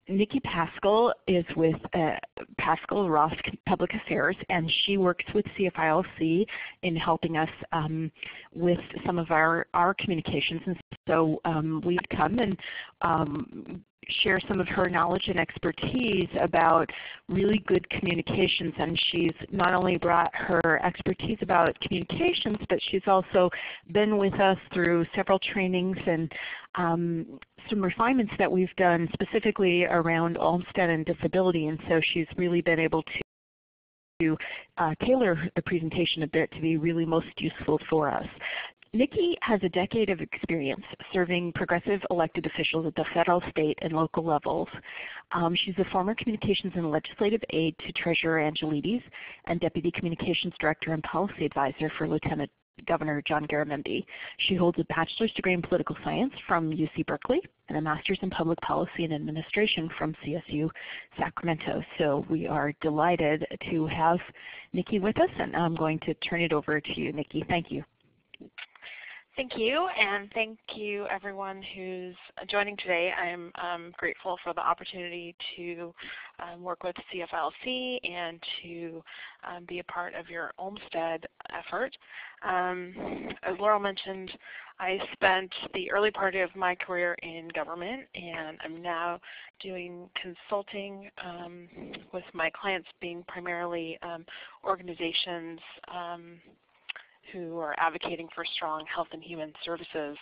Nikki Pasqual is with Pasqual Ross Public Affairs, and she works with CFILC in helping us with some of our communications. And so we've come and share some of her knowledge and expertise about really good communications. And she's not only brought her expertise about communications, but she's also been with us through several trainings and some refinements that we've done specifically around Olmstead and disability. And so she's really been able to tailor the presentation a bit to be really most useful for us. Nikki has a decade of experience serving progressive elected officials at the federal, state, and local levels. She's a former communications and legislative aide to Treasurer Angelides and Deputy Communications Director and Policy Advisor for Lieutenant Governor John Garamendi. She holds a bachelor's degree in political science from UC Berkeley and a master's in public policy and administration from CSU Sacramento. So we are delighted to have Nikki with us, and I'm going to turn it over to you, Nikki. Thank you. Thank you, and thank you everyone who's joining today. I'm grateful for the opportunity to work with CFILC and to be a part of your Olmstead effort. As Laurel mentioned, I spent the early part of my career in government, and I'm now doing consulting with my clients being primarily organizations who are advocating for strong health and human services,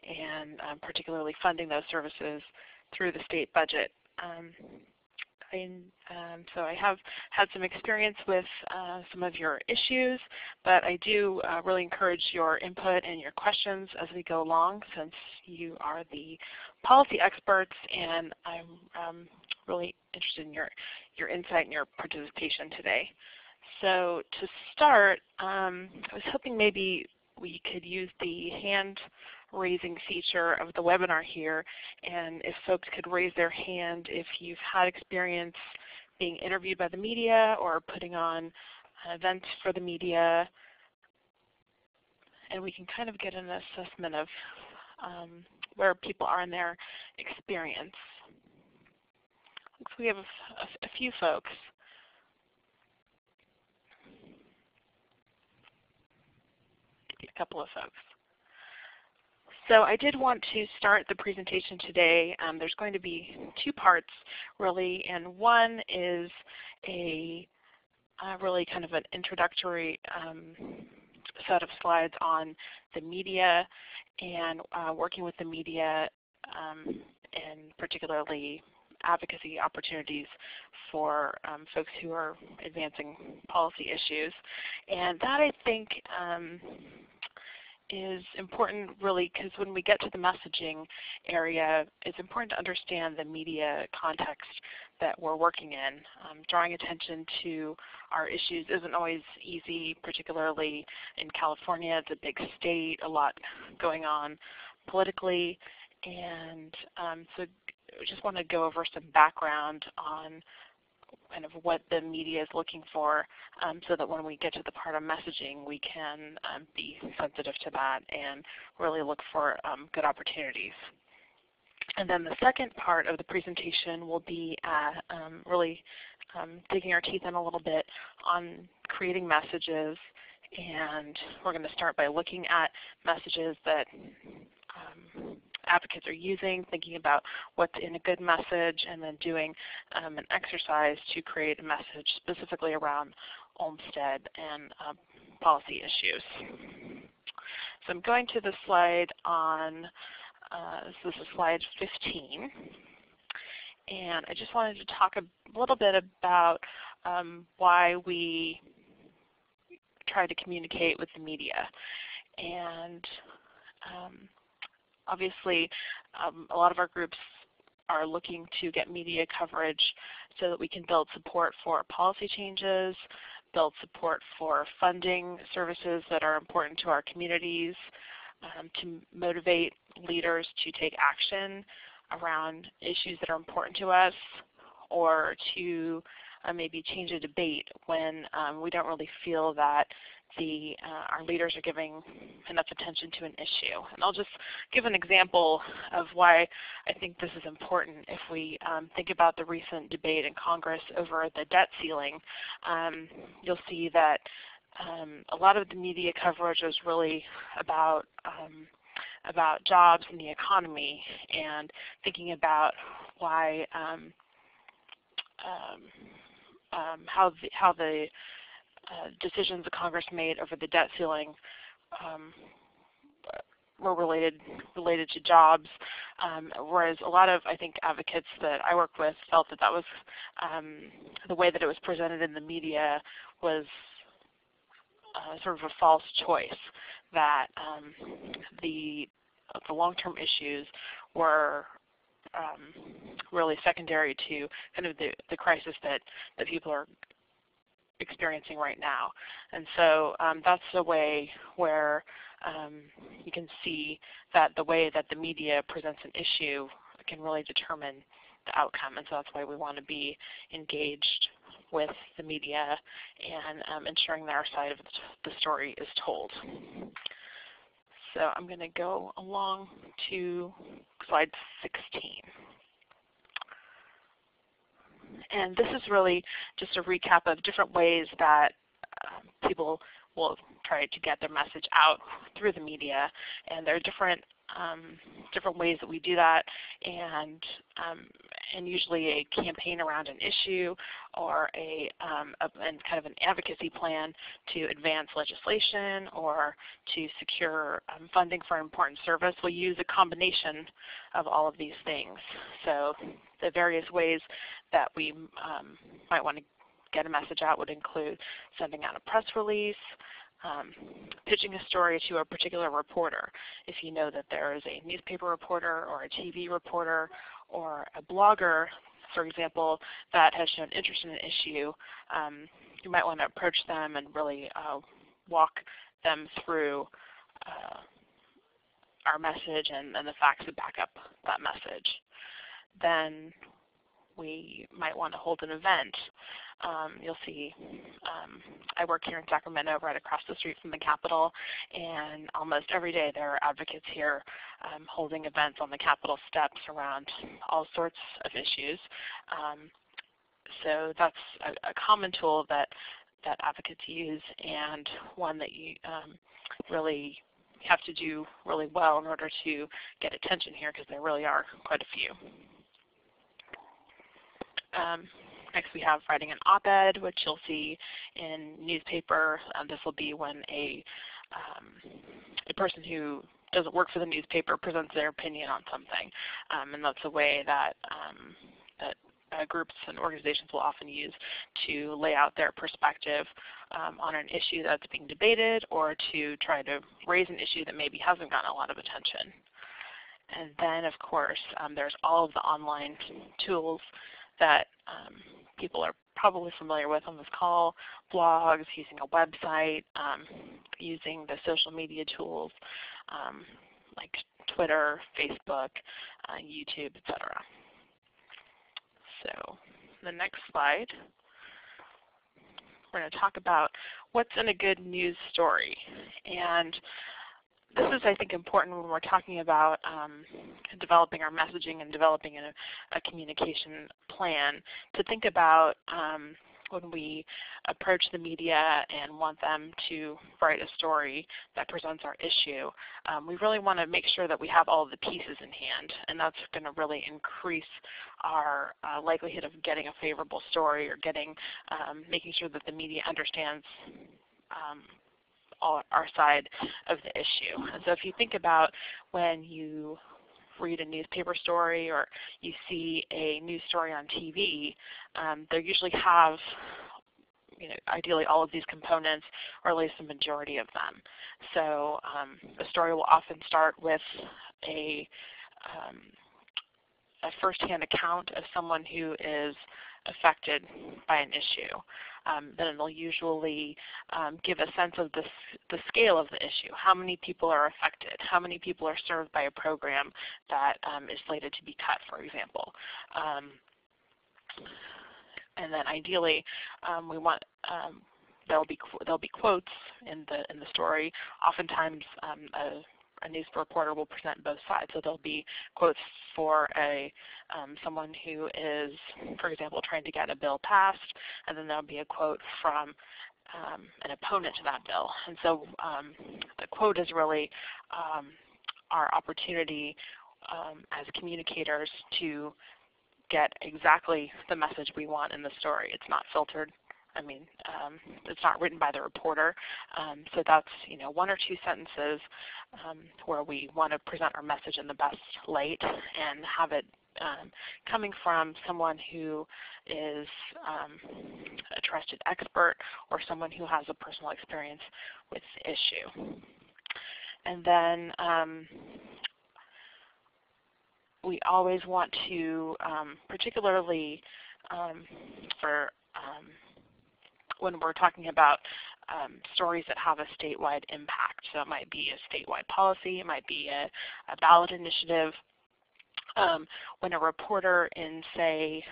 and particularly funding those services through the state budget. So I have had some experience with some of your issues, but I do really encourage your input and your questions as we go along, since you are the policy experts, and I'm really interested in your insight and your participation today. So to start, I was hoping maybe we could use the hand raising feature of the webinar here, and if folks could raise their hand if you've had experience being interviewed by the media or putting on events for the media, and we can kind of get an assessment of where people are in their experience. Looks like we have a few folks. A couple of folks. So I did want to start the presentation today. There's going to be two parts really, and one is a really kind of an introductory set of slides on the media and working with the media, and particularly advocacy opportunities for folks who are advancing policy issues. And that, I think, is important really, because when we get to the messaging area, it's important to understand the media context that we're working in. Drawing attention to our issues isn't always easy, particularly in California. It's a big state, a lot going on politically, and so I just want to go over some background on kind of what the media is looking for, so that when we get to the part of messaging, we can be sensitive to that and really look for good opportunities. And then the second part of the presentation will be really digging our teeth in a little bit on creating messages, and we're going to start by looking at messages that advocates are using, thinking about what's in a good message, and then doing an exercise to create a message specifically around Olmstead and policy issues. So I'm going to the slide on, this is slide 15, and I just wanted to talk a little bit about why we try to communicate with the media. And obviously, a lot of our groups are looking to get media coverage so that we can build support for policy changes, build support for funding services that are important to our communities, to motivate leaders to take action around issues that are important to us, or to maybe change a debate when we don't really feel that our leaders are giving enough attention to an issue. And I'll just give an example of why I think this is important. If we think about the recent debate in Congress over the debt ceiling, you'll see that a lot of the media coverage was really about jobs and the economy, and thinking about why how the decisions the Congress made over the debt ceiling were related to jobs, whereas a lot of, I think, advocates that I work with felt that that was the way that it was presented in the media was sort of a false choice, that the long-term issues were really secondary to kind of the crisis that people are experiencing right now. And so that's a way where you can see that the way that the media presents an issue can really determine the outcome. And so that's why we want to be engaged with the media and ensuring that our side of the story is told. So I'm going to go along to slide 16. And this is really just a recap of different ways that people will try to get their message out through the media. And there are different ways that we do that, and usually a campaign around an issue or and kind of an advocacy plan to advance legislation or to secure funding for an important service. We'll use a combination of all of these things. So the various ways that we might want to get a message out would include sending out a press release, pitching a story to a particular reporter. If you know that there is a newspaper reporter or a TV reporter or a blogger, for example, that has shown interest in an issue, you might want to approach them and really walk them through our message and the facts that back up that message. Then we might want to hold an event. You'll see I work here in Sacramento, right across the street from the Capitol, and almost every day there are advocates here holding events on the Capitol steps around all sorts of issues. So that's a common tool that advocates use, and one that you really have to do really well in order to get attention here, because there really are quite a few. Next we have writing an op-ed, which you'll see in newspaper. This will be when a person who doesn't work for the newspaper presents their opinion on something, and that's a way that groups and organizations will often use to lay out their perspective on an issue that's being debated, or to try to raise an issue that maybe hasn't gotten a lot of attention. And then, of course, there's all of the online tools that people are probably familiar with on this call: blogs, using a website, using the social media tools like Twitter, Facebook, YouTube, etc. So the next slide, we're going to talk about what's in a good news story. And this is, I think, important when we're talking about developing our messaging and developing a communication plan, to think about when we approach the media and want them to write a story that presents our issue. We really want to make sure that we have all of the pieces in hand, and that's going to really increase our likelihood of getting a favorable story, or making sure that the media understands our side of the issue. And so if you think about when you read a newspaper story or you see a news story on TV, they usually have, ideally all of these components, or at least the majority of them. So the story will often start with a first-hand account of someone who is affected by an issue. Then it'll usually give a sense of the scale of the issue. How many people are affected? How many people are served by a program that is slated to be cut, for example? And then ideally, we want there'll be quotes in the story. Oftentimes, a news reporter will present both sides. So there'll be quotes for someone who is, for example, trying to get a bill passed, and then there'll be a quote from an opponent to that bill. And so the quote is really our opportunity as communicators to get exactly the message we want in the story. It's not filtered. I mean, it's not written by the reporter. So that's, one or two sentences where we want to present our message in the best light and have it coming from someone who is a trusted expert or someone who has a personal experience with the issue. And then we always want to, particularly for when we're talking about stories that have a statewide impact. So it might be a statewide policy, it might be a ballot initiative. When a reporter in, say,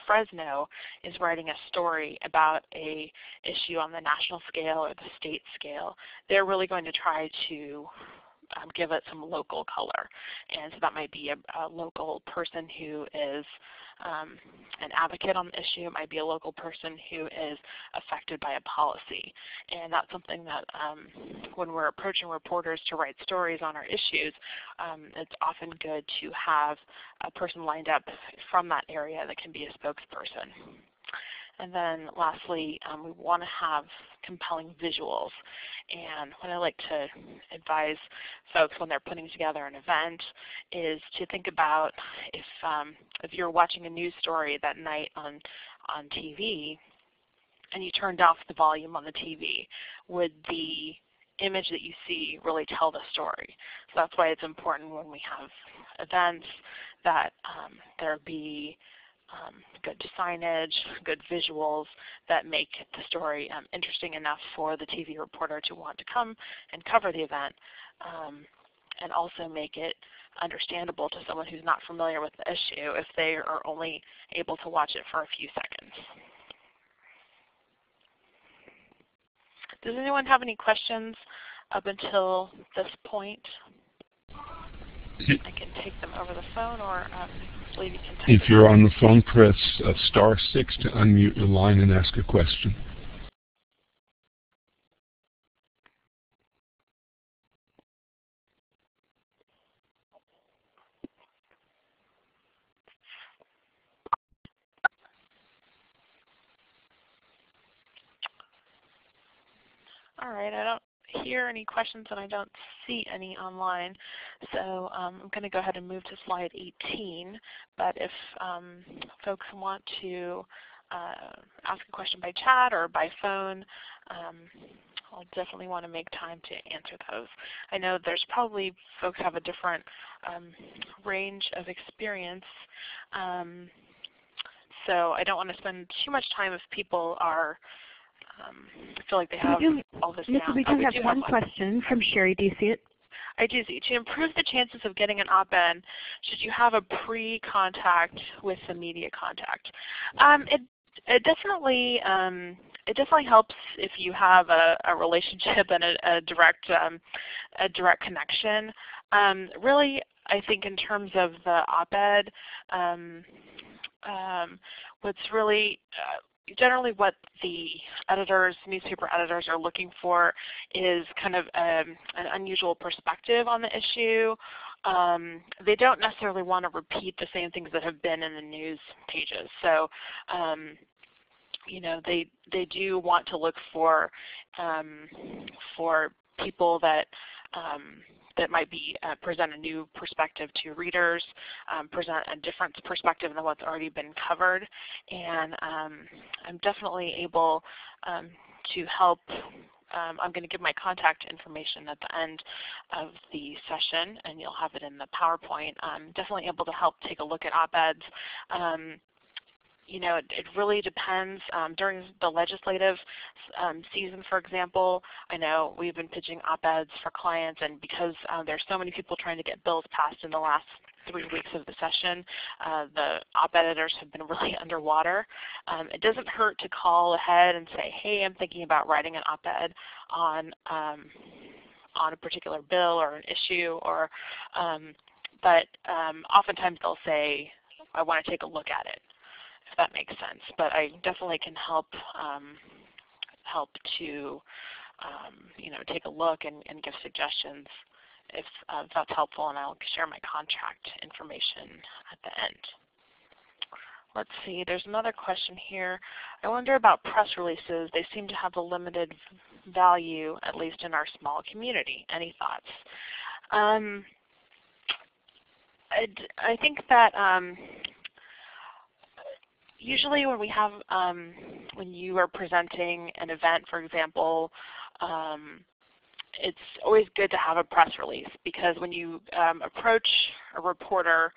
Fresno is writing a story about a issue on the national scale or the state scale, they're really going to try to give it some local color. And so that might be a local person who is an advocate on the issue. It might be a local person who is affected by a policy. And that's something that when we're approaching reporters to write stories on our issues, it's often good to have a person lined up from that area that can be a spokesperson. And then lastly, we want to have compelling visuals. And what I like to advise folks when they're putting together an event is to think about if you're watching a news story that night on TV and you turned off the volume on the TV, would the image that you see really tell the story? So that's why it's important when we have events that there be good signage, good visuals that make the story interesting enough for the TV reporter to want to come and cover the event, and also make it understandable to someone who's not familiar with the issue if they are only able to watch it for a few seconds. Does anyone have any questions up until this point? I can take them over the phone, or believe you can type. If you're on the phone, press *6 to unmute your line and ask a question. All right, I don't hear any questions and I don't see any online. So I'm going to go ahead and move to slide 18. But if folks want to ask a question by chat or by phone, I'll definitely want to make time to answer those. I know there's probably folks have a different range of experience. So I don't want to spend too much time if people are feel like they have all this Nikki, down. we do have one question from Sherry. Do you see it? I do see. To improve the chances of getting an op-ed, should you have a pre-contact with the media contact? It definitely helps if you have a relationship and a direct connection. Really, I think in terms of the op-ed, what's really generally what the editors, newspaper editors, are looking for is kind of an unusual perspective on the issue. They don't necessarily want to repeat the same things that have been in the news pages. So, they do want to look for people that that might be present a new perspective to readers, present a different perspective than what's already been covered, and I'm definitely able to help. I'm going to give my contact information at the end of the session, and you'll have it in the PowerPoint. I'm definitely able to help take a look at op-eds. It really depends. During the legislative season, for example, I know we've been pitching op-eds for clients, and because there's so many people trying to get bills passed in the last 3 weeks of the session. The op editors have been really underwater. It doesn't hurt to call ahead and say, hey, I'm thinking about writing an op-ed on a particular bill or an issue, or but oftentimes they'll say, I want to take a look at it, if that makes sense. But I definitely can help to take a look and give suggestions if that's helpful, and I'll share my contact information at the end. Let's see, there's another question here. I wonder about press releases. They seem to have a limited value, at least in our small community. Any thoughts? I think that usually when we have, when you are presenting an event, for example, it's always good to have a press release, because when you approach a reporter,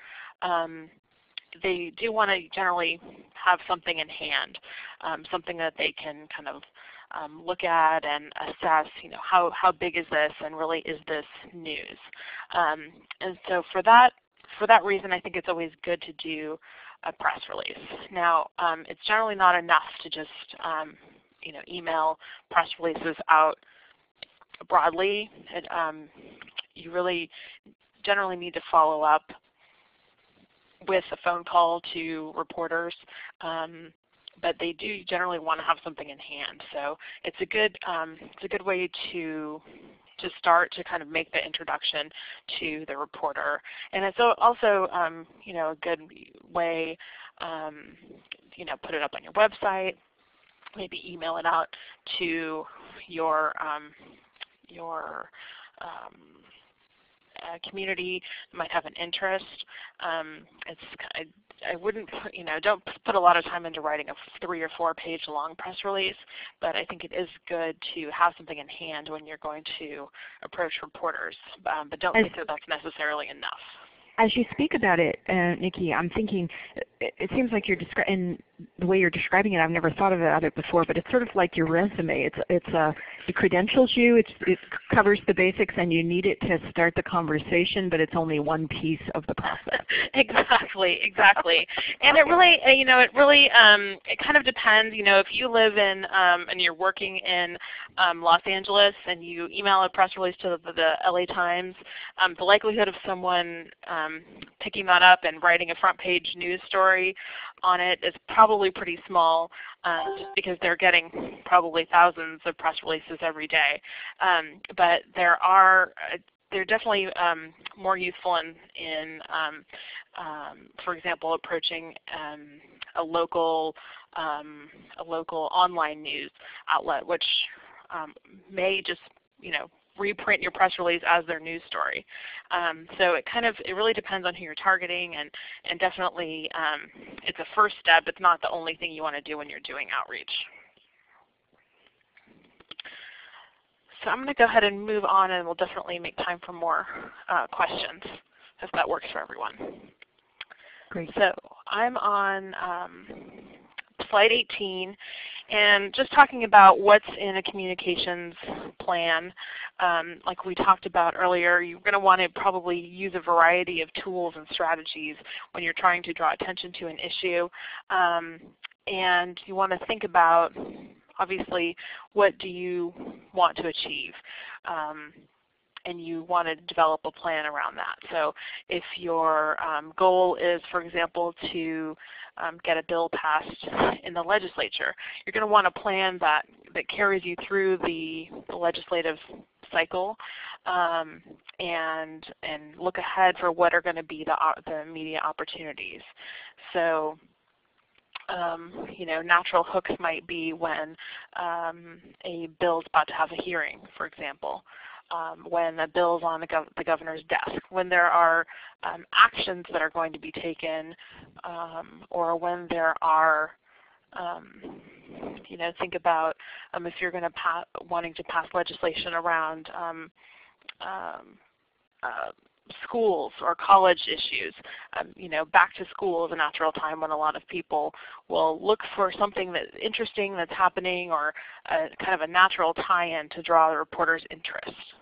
they do want to generally have something in hand, something that they can kind of look at and assess, how big is this, and really is this news? And so for that reason, I think it's always good to do a press release. Now, it's generally not enough to just email press releases out broadly. You really generally need to follow up with a phone call to reporters, but they do generally want to have something in hand. So it's a good way to start to kind of make the introduction to the reporter, and it's also a good way, put it up on your website, maybe email it out to your community that might have an interest. I wouldn't don't put a lot of time into writing a 3 or 4 page long press release, but I think it is good to have something in hand when you're going to approach reporters, but don't think that that's necessarily enough. As you speak about it, Nikki, I'm thinking, it seems like you're describing, the way you're describing it, I've never thought about it before, but it's sort of like your resume. It credentials you, it covers the basics, and you need it to start the conversation, but it's only one piece of the process. Exactly. And it really, it kind of depends. If you live in and you're working in Los Angeles and you email a press release to the LA Times, the likelihood of someone picking that up and writing a front page news story on it is probably pretty small, just because they're getting probably thousands of press releases every day. But they're definitely more useful in for example, approaching a local online news outlet, which may just reprint your press release as their news story. So it really depends on who you're targeting, and definitely it's a first step. It's not the only thing you want to do when you're doing outreach. So I'm going to go ahead and move on, and we'll definitely make time for more questions if that works for everyone. Great. So I'm on slide 18, and just talking about what's in a communications plan. Like we talked about earlier, you're going to want to probably use a variety of tools and strategies when you're trying to draw attention to an issue. And you want to think about, obviously, what do you want to achieve? And you want to develop a plan around that. So if your goal is, for example, to get a bill passed in the legislature, you're going to want a plan that carries you through the legislative cycle, and look ahead for what are going to be the immediate opportunities. So natural hooks might be when a bill is about to have a hearing, for example. When a bill is on the governor's desk, when there are actions that are going to be taken, or when there are, think about if you're going to wanting to pass legislation around schools or college issues. Back to school is a natural time when a lot of people will look for something that's interesting that's happening, or kind of a natural tie-in to draw the reporter's interest.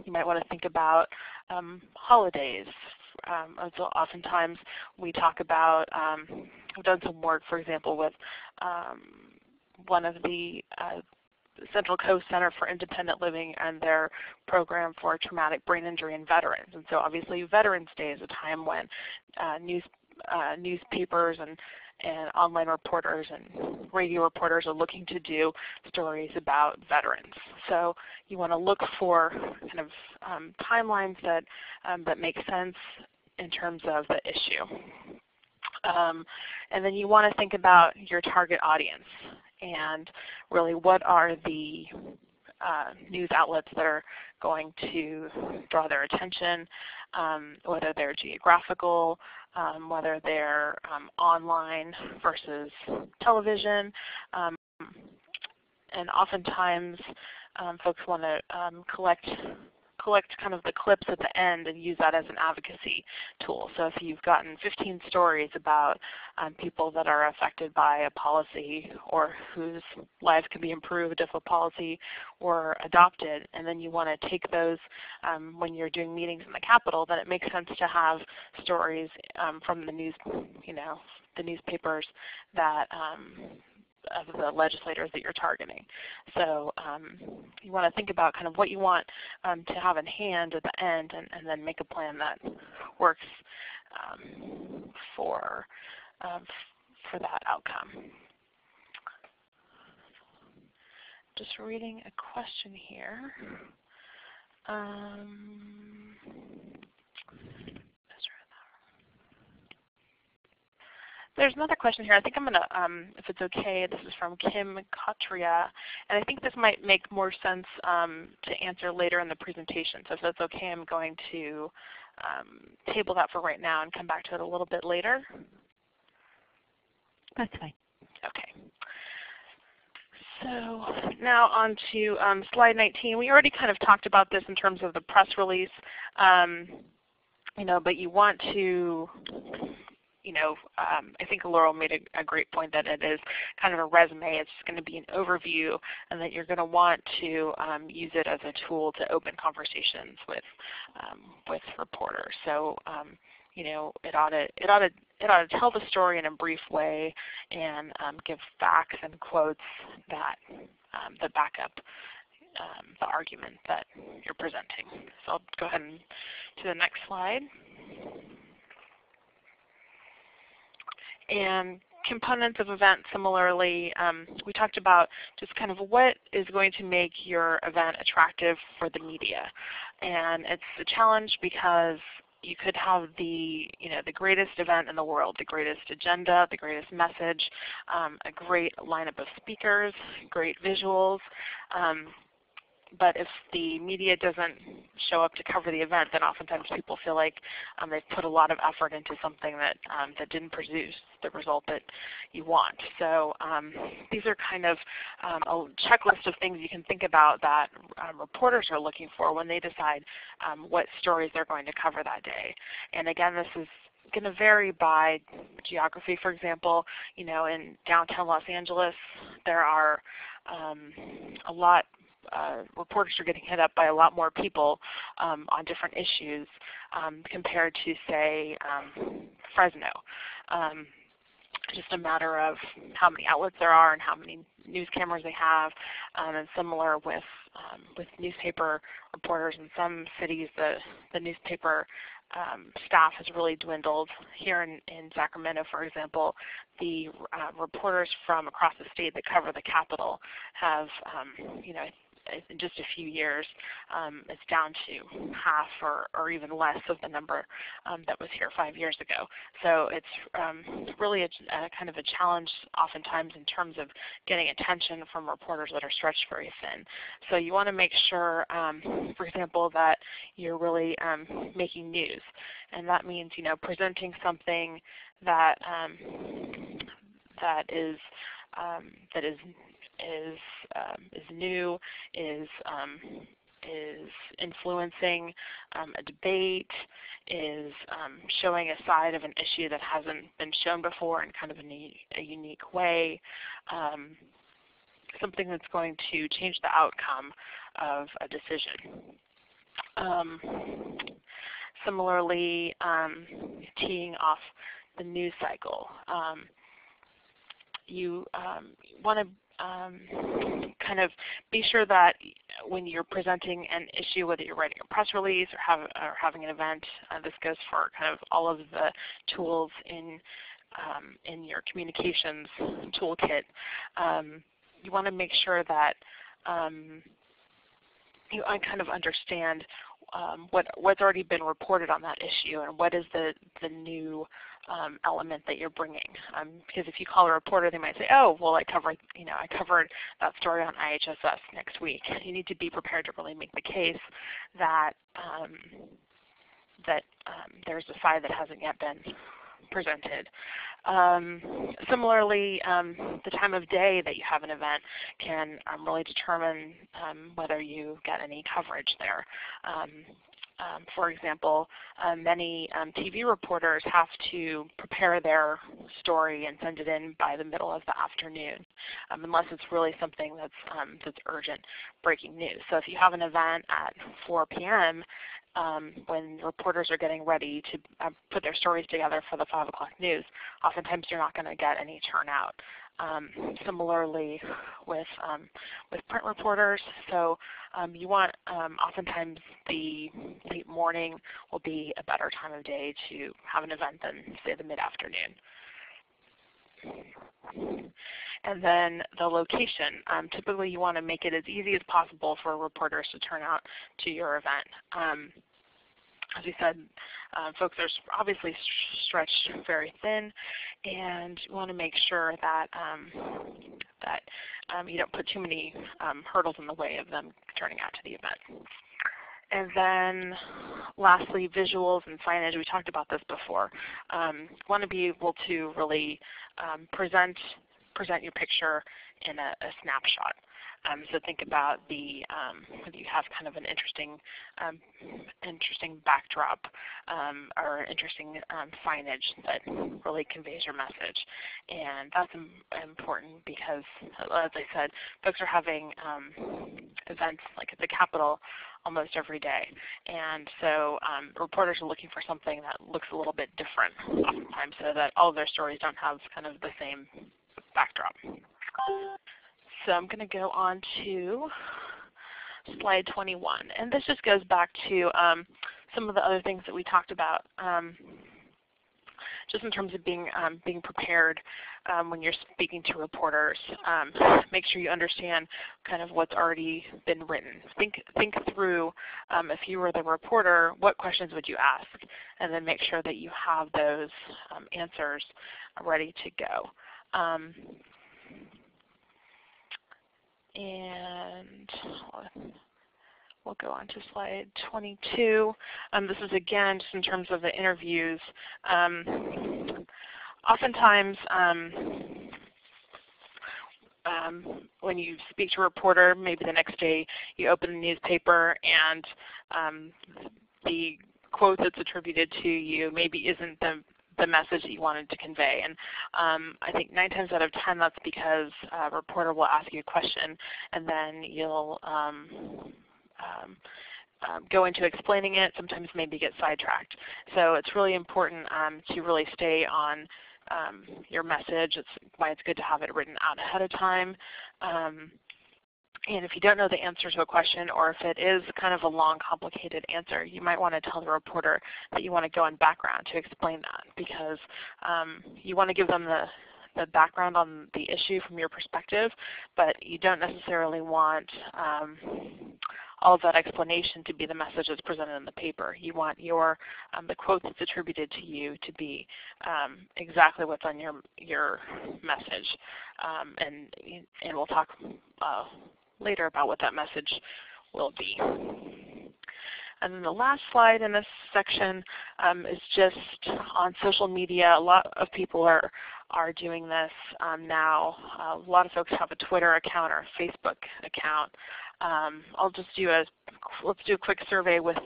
You might want to think about holidays, oftentimes we talk about, we've done some work, for example, with one of the Central Coast Center for Independent Living and their program for traumatic brain injury in veterans. And so obviously Veterans Day is a time when newspapers and online reporters and radio reporters are looking to do stories about veterans. So you want to look for kind of timelines that make sense in terms of the issue. And then you want to think about your target audience and really what are the news outlets that are going to draw their attention, whether they're geographical, whether they're online versus television. And oftentimes folks want to collect kind of the clips at the end and use that as an advocacy tool. So if you've gotten 15 stories about people that are affected by a policy or whose lives can be improved if a policy were adopted, and then you want to take those when you're doing meetings in the Capitol, then it makes sense to have stories from the newspapers that of the legislators that you're targeting. So you want to think about kind of what you want to have in hand at the end, and then make a plan that works for that outcome. Just reading a question here. There's another question here. I think I'm going to, if it's okay, this is from Kim Katria, and I think this might make more sense to answer later in the presentation. So if that's okay, I'm going to table that for right now and come back to it a little bit later. That's fine. Okay. So now on to slide 19. We already kind of talked about this in terms of the press release, but you want to, I think Laurel made a great point that it is kind of a resume. It's just going to be an overview, and that you're going to want to use it as a tool to open conversations with reporters. So it ought to tell the story in a brief way and give facts and quotes that back up the argument that you're presenting. So I'll go ahead and to the next slide. And components of event, similarly, we talked about just kind of what is going to make your event attractive for the media. And it's a challenge because you could have the greatest event in the world, the greatest agenda, the greatest message, a great lineup of speakers, great visuals. But if the media doesn't show up to cover the event, then oftentimes people feel like they've put a lot of effort into something that didn't produce the result that you want. So these are kind of a checklist of things you can think about that reporters are looking for when they decide what stories they're going to cover that day. And again, this is going to vary by geography. For example, in downtown Los Angeles, there are a lot reporters are getting hit up by a lot more people on different issues compared to, say, Fresno. Just a matter of how many outlets there are and how many news cameras they have, and similar with newspaper reporters. In some cities, the newspaper staff has really dwindled. Here in Sacramento, for example, the reporters from across the state that cover the Capitol have, in just a few years, it's down to half or even less of the number that was here 5 years ago. So it's really a kind of a challenge oftentimes in terms of getting attention from reporters that are stretched very thin. So you want to make sure, for example, that you're really making news. And that means, presenting something that is new, is influencing a debate, is showing a side of an issue that hasn't been shown before in kind of a unique way, something that's going to change the outcome of a decision. Similarly, teeing off the news cycle. You want to kind of be sure that when you're presenting an issue, whether you're writing a press release or having an event, this goes for kind of all of the tools in your communications toolkit. You want to make sure that you kind of understand what's already been reported on that issue and what is the new element that you're bringing. Because if you call a reporter, they might say, "Oh, well, I covered that story on IHSS next week." You need to be prepared to really make the case that there's a side that hasn't yet been presented. Similarly, the time of day that you have an event can really determine whether you get any coverage there. For example, many TV reporters have to prepare their story and send it in by the middle of the afternoon, unless it's really something that's urgent breaking news. So if you have an event at 4 p.m., when reporters are getting ready to put their stories together for the 5 o'clock news, oftentimes you're not going to get any turnout. Similarly with print reporters, so you want oftentimes the late morning will be a better time of day to have an event than say the mid-afternoon. And then the location. Typically you want to make it as easy as possible for reporters to turn out to your event. As we said, folks are obviously stretched very thin, and you want to make sure that you don't put too many hurdles in the way of them turning out to the event. And then lastly, visuals and signage. We talked about this before. You want to be able to really present your picture in a snapshot. So think about whether you have kind of an interesting backdrop or interesting signage that really conveys your message. And that's important because, as I said, folks are having events like at the Capitol almost every day. And so reporters are looking for something that looks a little bit different oftentimes so that all of their stories don't have kind of the same backdrop. So I'm going to go on to slide 21. And this just goes back to some of the other things that we talked about just in terms of being prepared when you're speaking to reporters. Make sure you understand kind of what's already been written. Think through, if you were the reporter, what questions would you ask? And then make sure that you have those answers ready to go. And we'll go on to slide 22. This is again just in terms of the interviews. Oftentimes when you speak to a reporter, maybe the next day you open the newspaper and the quote that's attributed to you maybe isn't the message that you wanted to convey. And I think 9 times out of 10 that's because a reporter will ask you a question and then you'll go into explaining it, sometimes maybe get sidetracked. So it's really important to really stay on your message. It's why it's good to have it written out ahead of time. And if you don't know the answer to a question, or if it is kind of a long, complicated answer, you might want to tell the reporter that you want to go in background to explain that, because you want to give them the background on the issue from your perspective, but you don't necessarily want all of that explanation to be the message that's presented in the paper. You want the quote that's attributed to you to be exactly what's on your message, and we'll talk later about what that message will be. And then the last slide in this section is just on social media. A lot of people are doing this now. A lot of folks have a Twitter account or a Facebook account. Let's do a quick survey with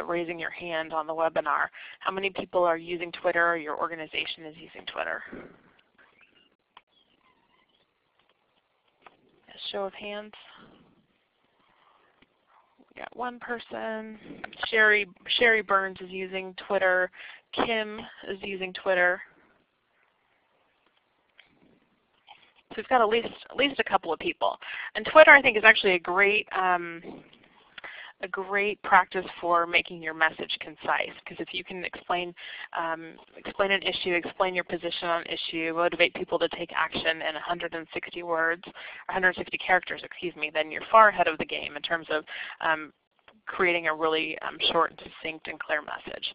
raising your hand on the webinar. How many people are using Twitter, or your organization is using Twitter? A show of hands. We got one person. Sherry Burns is using Twitter. Kim is using Twitter. So we've got at least a couple of people. And Twitter, I think, is actually a great practice for making your message concise. Because if you can explain an issue, explain your position on an issue, motivate people to take action in 160 words, or 160 characters, excuse me, then you're far ahead of the game in terms of creating a really short and succinct and clear message.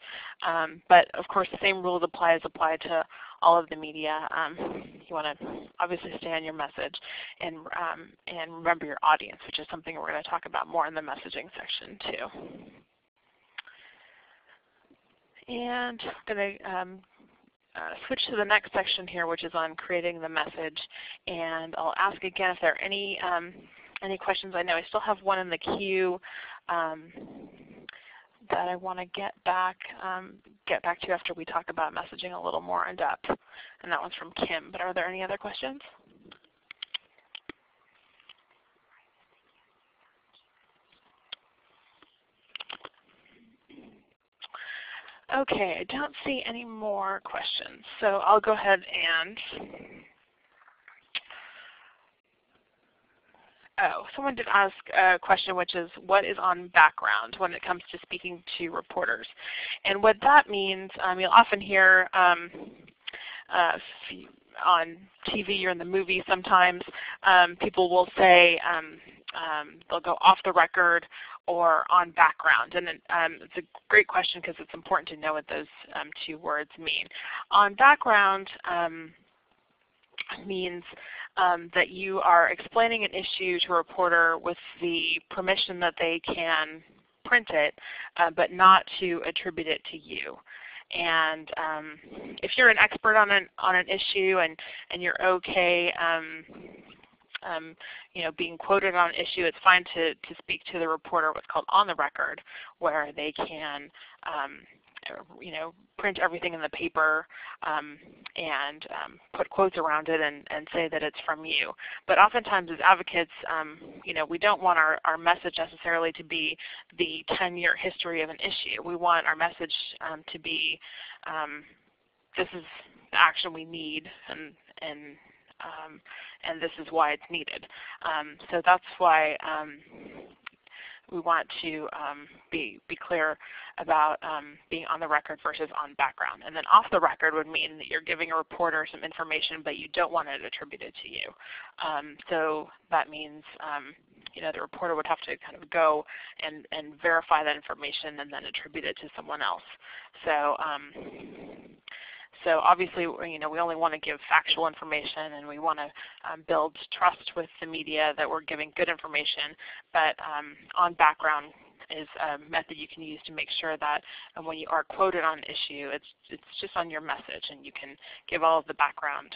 But of course, the same rules apply to all of the media. You want to obviously stay on your message and remember your audience, which is something we're going to talk about more in the messaging section too. And I'm going to switch to the next section here, which is on creating the message. And I'll ask again if there are any questions. I know I still have one in the queue that I want to get back to after we talk about messaging a little more in depth, and that one's from Kim. But are there any other questions? Okay, I don't see any more questions, so I'll go ahead and someone did ask a question, which is what is on background when it comes to speaking to reporters? And what that means, you'll often hear on TV or in the movie sometimes, people will say they'll go off the record or on background. And it's a great question because it's important to know what those two words mean. On background means that you are explaining an issue to a reporter with the permission that they can print it, but not to attribute it to you. And if you're an expert on an issue and you're okay, being quoted on an issue, it's fine to speak to the reporter what's called on the record, where they can print everything in the paper and put quotes around it and say that it's from you. But oftentimes as advocates, we don't want our message necessarily to be the 10-year history of an issue. We want our message to be, this is the action we need, and this is why it's needed. So that's why we want to be clear about being on the record versus on background. And then off the record would mean that you're giving a reporter some information, but you don't want it attributed to you. So that means the reporter would have to kind of go and verify that information and then attribute it to someone else. So obviously, we only want to give factual information, and we want to build trust with the media that we're giving good information. But on background is a method you can use to make sure that when you are quoted on an issue, it's just on your message, and you can give all of the background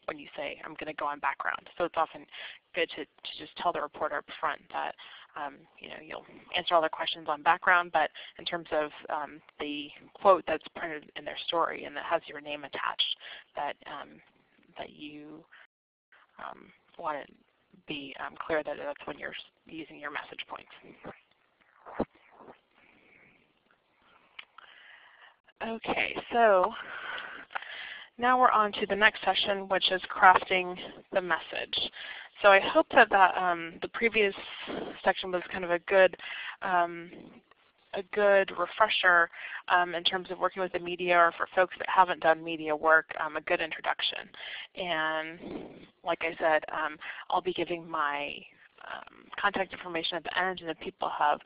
when you say, I'm going to go on background. So it's often good to just tell the reporter up front that you'll answer all their questions on background, but in terms of the quote that's printed in their story and that has your name attached, that you want to be clear that that's when you're using your message points. Okay, so now we're on to the next session, which is crafting the message. So I hope that the previous section was kind of a good refresher in terms of working with the media, or for folks that haven't done media work, a good introduction. And like I said, I'll be giving my contact information at the end, and if people have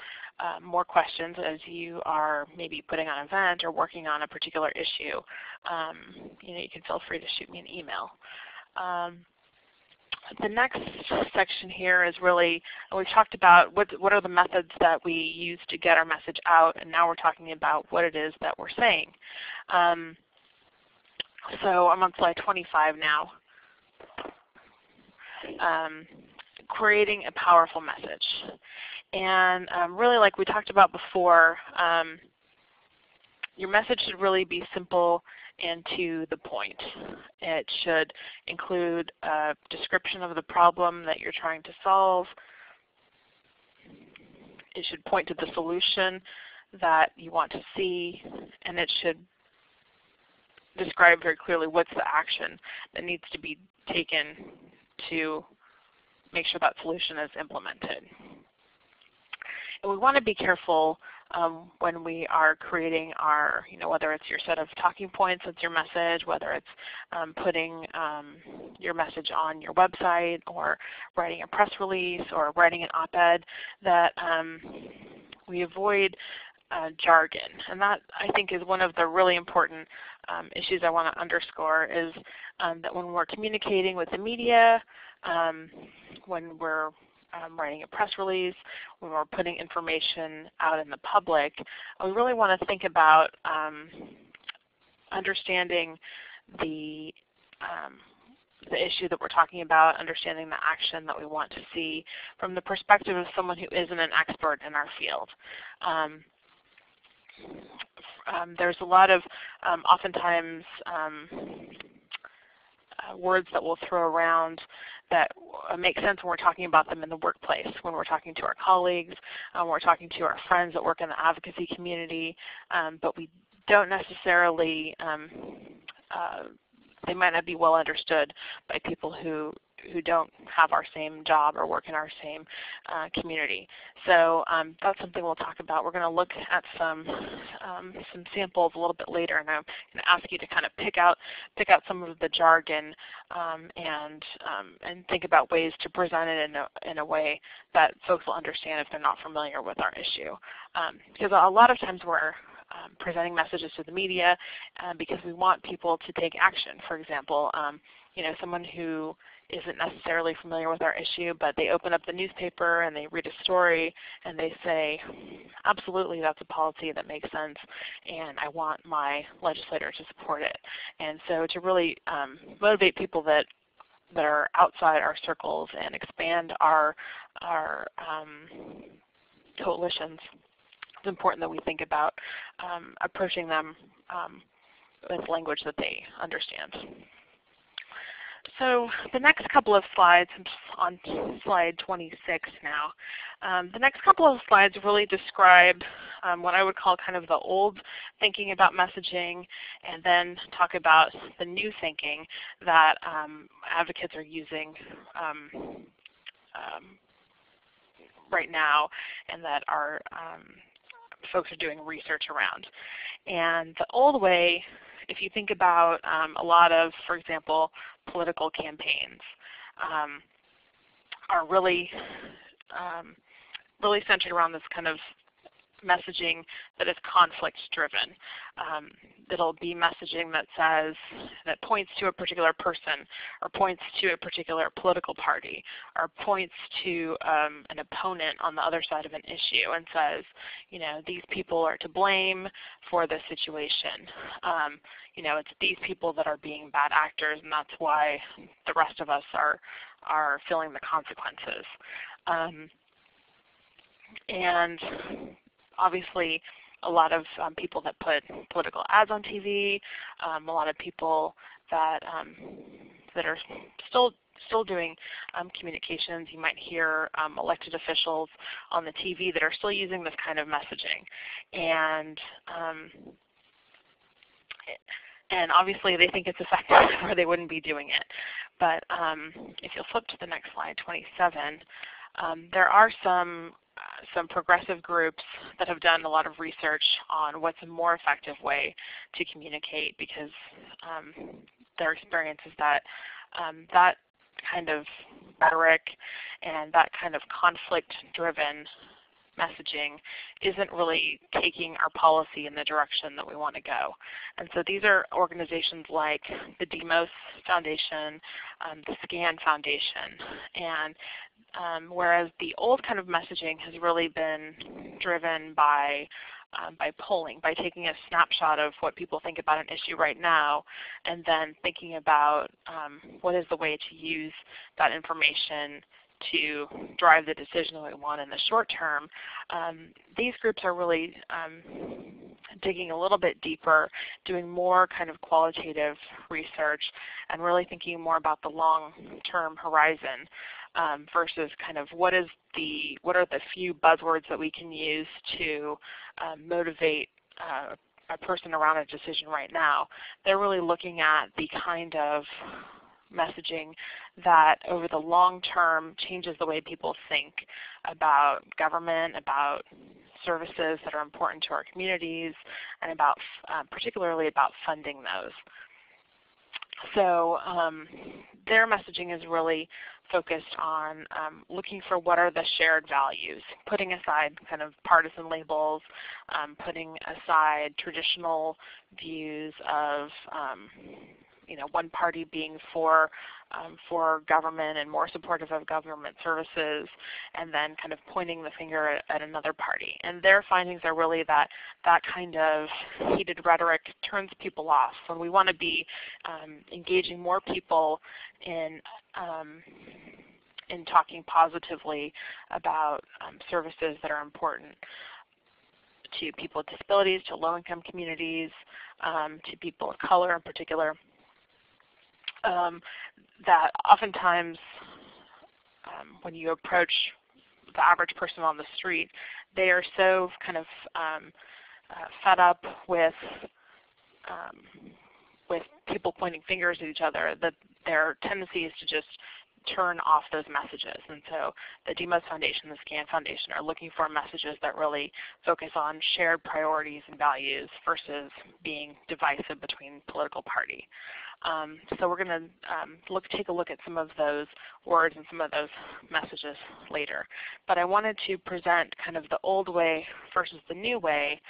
more questions as you are maybe putting on an event or working on a particular issue, you can feel free to shoot me an email. The next section here is really, we've talked about what are the methods that we use to get our message out, and now we're talking about what it is that we're saying. So I'm on slide 25 now. Creating a powerful message. And really, like we talked about before, your message should really be simple and to the point. It should include a description of the problem that you're trying to solve. it should point to the solution that you want to see, and it should describe very clearly what's the action that needs to be taken to make sure that solution is implemented. And we want to be careful when we are creating our, whether it's your set of talking points, that's your message, whether it's putting your message on your website or writing a press release or writing an op-ed, that we avoid jargon. And that, I think, is one of the really important issues I want to underscore, is that when we're communicating with the media, when we're writing a press release, when we're putting information out in the public, we really want to think about understanding the issue that we're talking about, understanding the action that we want to see from the perspective of someone who isn't an expert in our field. There's a lot of, oftentimes, words that we'll throw around that make sense when we're talking about them in the workplace, when we're talking to our colleagues, when we're talking to our friends that work in the advocacy community, but we don't necessarily, they might not be well understood by people who don't have our same job or work in our same community. So that's something we'll talk about. We're going to look at some samples a little bit later, and I'm going to ask you to kind of pick out some of the jargon and think about ways to present it in a way that folks will understand if they're not familiar with our issue. Because a lot of times we're presenting messages to the media because we want people to take action. For example, someone who isn't necessarily familiar with our issue, but they open up the newspaper and they read a story and they say, absolutely, that's a policy that makes sense, and I want my legislator to support it. And so to really motivate people that are outside our circles and expand our coalitions, it's important that we think about approaching them with language that they understand. So the next couple of slides, I'm on slide 26 now. The next couple of slides really describe what I would call kind of the old thinking about messaging, and then talk about the new thinking that advocates are using right now, and that our folks are doing research around. And the old way, if you think about a lot of, for example, political campaigns, are really centered around this kind of messaging that is conflict driven. It'll be messaging that points to a particular person, or points to a particular political party, or points to an opponent on the other side of an issue and says, these people are to blame for this situation. It's these people that are being bad actors, and that's why the rest of us are feeling the consequences. And obviously, a lot of people that put political ads on TV, a lot of people that are still doing communications. You might hear elected officials on the TV that are still using this kind of messaging, and obviously they think it's effective, or they wouldn't be doing it. But if you'll flip to the next slide, 27, there are some progressive groups that have done a lot of research on what's a more effective way to communicate, because their experience is that that kind of rhetoric and that kind of conflict-driven messaging isn't really taking our policy in the direction that we want to go. And so these are organizations like the Demos Foundation, the SCAN Foundation, and whereas the old kind of messaging has really been driven by polling, by taking a snapshot of what people think about an issue right now, and then thinking about what is the way to use that information to drive the decision that we want in the short term. These groups are really digging a little bit deeper, doing more kind of qualitative research, and really thinking more about the long-term horizon versus kind of what are the few buzzwords that we can use to motivate a person around a decision right now. They're really looking at the kind of messaging that over the long term changes the way people think about government, about services that are important to our communities, and about particularly about funding those. So their messaging is really focused on looking for what are the shared values, putting aside kind of partisan labels, putting aside traditional views of one party being for government and more supportive of government services, and then kind of pointing the finger at another party. And their findings are really that kind of heated rhetoric turns people off. When we want to be engaging more people in talking positively about services that are important to people with disabilities, to low-income communities, to people of color in particular, that oftentimes when you approach the average person on the street, they are so kind of fed up with people pointing fingers at each other that their tendency is to just turn off those messages. And so the DMOS Foundation and the SCAN Foundation are looking for messages that really focus on shared priorities and values versus being divisive between political party. So we're going to take a look at some of those words and some of those messages later. But I wanted to present kind of the old way versus the new way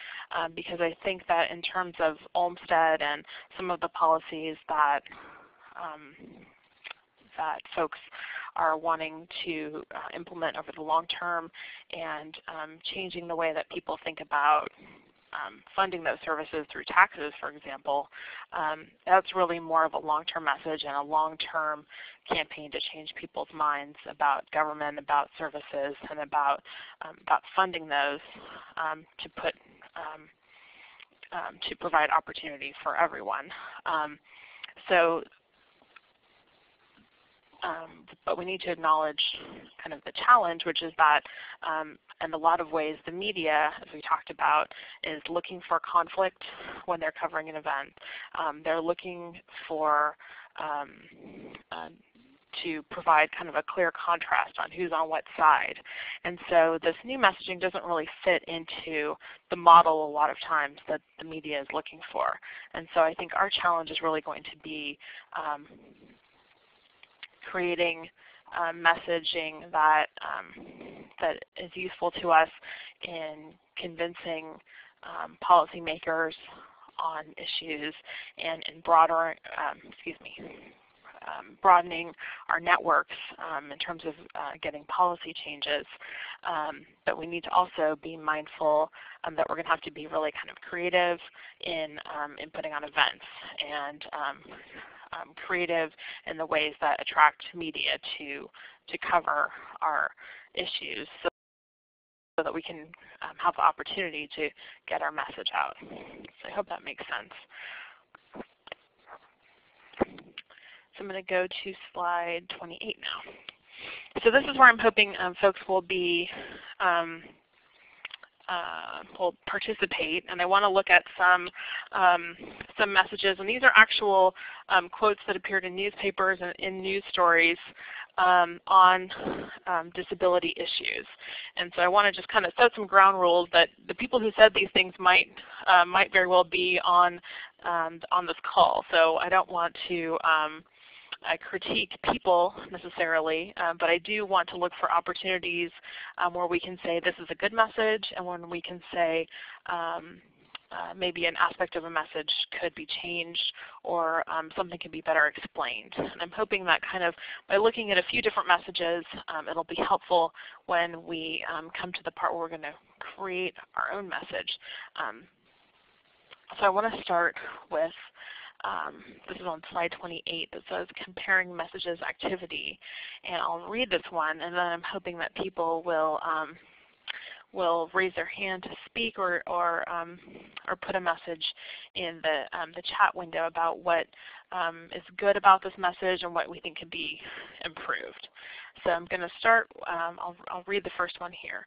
because I think that in terms of Olmstead and some of the policies that folks are wanting to implement over the long term and changing the way that people think about funding those services through taxes, for example, that's really more of a long-term message and a long-term campaign to change people's minds about government, about services, and about funding those to provide opportunity for everyone. But we need to acknowledge kind of the challenge, which is that in a lot of ways the media, as we talked about, is looking for conflict when they're covering an event. They're looking for to provide kind of a clear contrast on who's on what side. And so this new messaging doesn't really fit into the model a lot of times that the media is looking for. And so I think our challenge is really going to be creating messaging that is useful to us in convincing policymakers on issues and in broadening our networks in terms of getting policy changes. But we need to also be mindful that we're going to have to be really kind of creative in putting on events and creative in the ways that attract media to cover our issues so that we can have the opportunity to get our message out. So I hope that makes sense. So I'm going to go to slide 28 now. So this is where I'm hoping folks will be will participate, and I want to look at some messages, and these are actual quotes that appeared in newspapers and in news stories on disability issues. And so I want to just kind of set some ground rules that the people who said these things might very well be on this call. So I don't want to critique people necessarily, but I do want to look for opportunities where we can say this is a good message, and when we can say maybe an aspect of a message could be changed or something can be better explained. And I'm hoping that kind of by looking at a few different messages, it'll be helpful when we come to the part where we're going to create our own message. So I want to start with this is on slide 28 that says comparing messages activity, and I'll read this one, and then I'm hoping that people will raise their hand to speak or put a message in the chat window about what is good about this message and what we think can be improved. So I'm going to start, I'll read the first one here.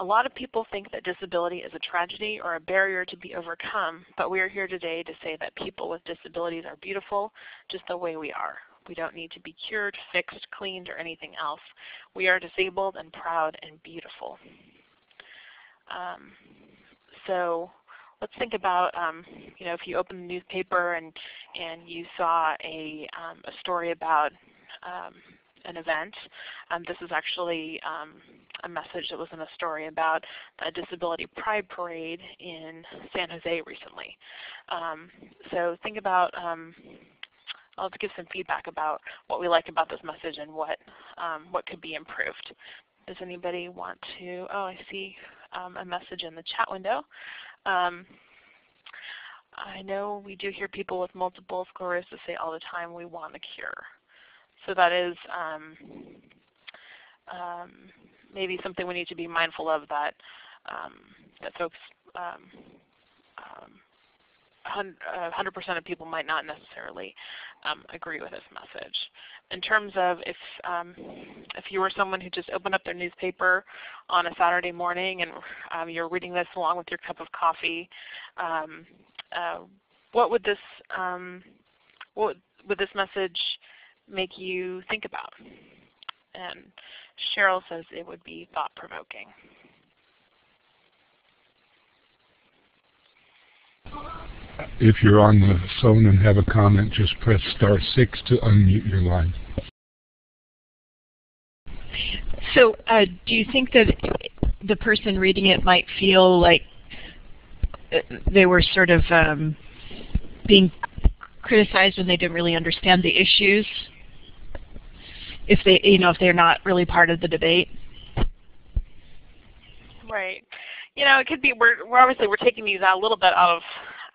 A lot of people think that disability is a tragedy or a barrier to be overcome, but we are here today to say that people with disabilities are beautiful just the way we are. We don't need to be cured, fixed, cleaned, or anything else. We are disabled and proud and beautiful. So let's think about, if you open the newspaper and you saw a story about an event. This is actually a message that was in a story about a disability pride parade in San Jose recently. So think about, I'll give some feedback about what we like about this message and what could be improved. Does anybody want to, oh, I see a message in the chat window. I know we do hear people with multiple sclerosis say all the time, we want a cure. So that is maybe something we need to be mindful of, that that folks, 100% of people might not necessarily agree with this message. In terms of if you were someone who just opened up their newspaper on a Saturday morning and you're reading this along with your cup of coffee, what would this message make you think about? And Cheryl says it would be thought-provoking. If you're on the phone and have a comment, just press *6 to unmute your line. So do you think that the person reading it might feel like they were sort of being criticized when they didn't really understand the issues, if they, if they're not really part of the debate? Right. It could be. We're obviously taking these out a little bit out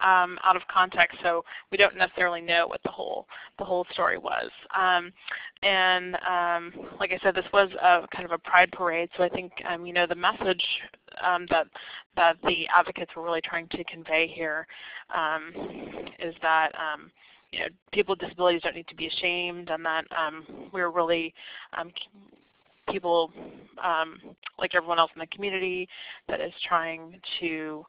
of context, so we don't necessarily know what the whole story was. Like I said, this was kind of a pride parade, so I think the message that the advocates were really trying to convey here is that people with disabilities don't need to be ashamed, and that we're really people like everyone else in the community that is trying to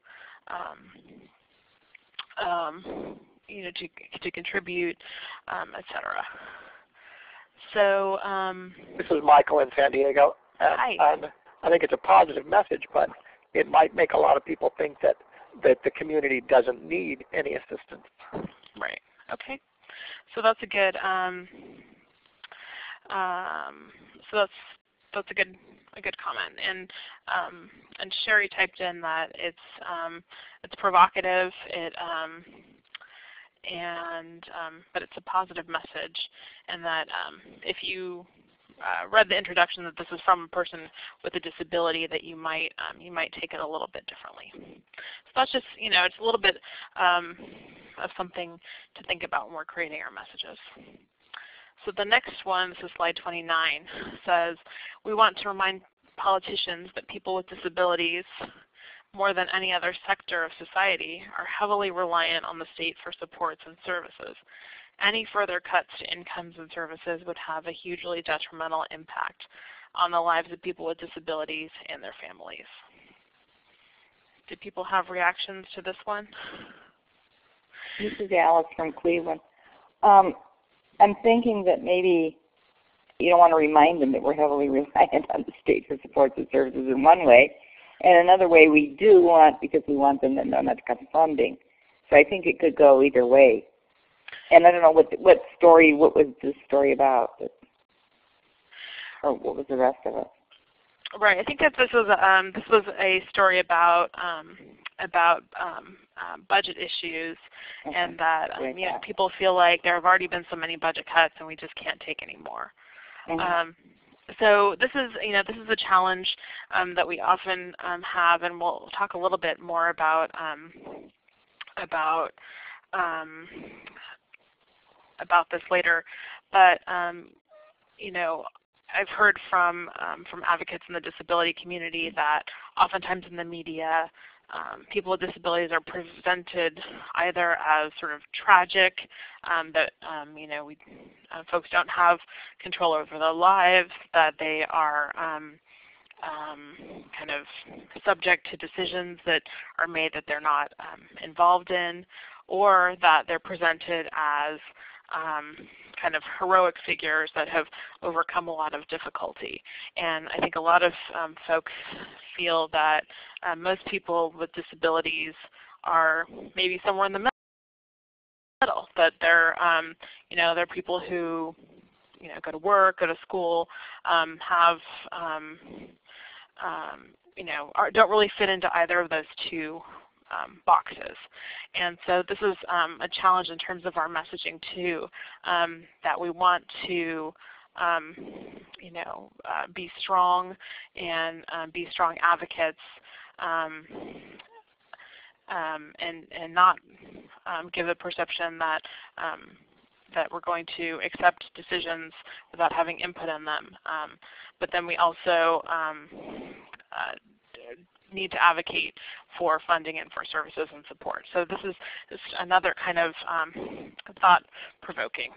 to contribute, etc. So this is Michael in San Diego. Hi. I think it's a positive message, but it might make a lot of people think that the community doesn't need any assistance. Right. Okay. So that's a good. So that's a good comment. And Sherry typed in that it's provocative. But it's a positive message, and that if you read the introduction that this is from a person with a disability, that you might take it a little bit differently. So that's just it's a little bit of something to think about when we're creating our messages. So the next one, this is slide 29, says we want to remind politicians that people with disabilities, more than any other sector of society, are heavily reliant on the state for supports and services. Any further cuts to incomes and services would have a hugely detrimental impact on the lives of people with disabilities and their families. Do people have reactions to this one? This is Alice from Cleveland. I'm thinking that maybe you don't want to remind them that we're heavily reliant on the state for supports and services in one way. And another way we do want, because we want them to know not to cut funding. So I think it could go either way. And I don't know what was this story about? Or what was the rest of it? Right. I think that this was a story about budget issues, okay. And that people feel like there have already been so many budget cuts, and we just can't take any more. Mm-hmm. So this is a challenge that we often have, and we'll talk a little bit more about this later. But I've heard from advocates in the disability community that oftentimes in the media people with disabilities are presented either as sort of tragic, that folks don't have control over their lives, that they are kind of subject to decisions that are made that they're not involved in, or that they're presented as kind of heroic figures that have overcome a lot of difficulty. And I think a lot of folks feel that most people with disabilities are maybe somewhere in the middle, that they're they're people who go to work, go to school, have don't really fit into either of those two boxes. And so this is a challenge in terms of our messaging too, that we want to be strong and be strong advocates, and not give the perception that that we're going to accept decisions without having input in them. But then we also need to advocate for funding and for services and support. So this is just another kind of thought-provoking.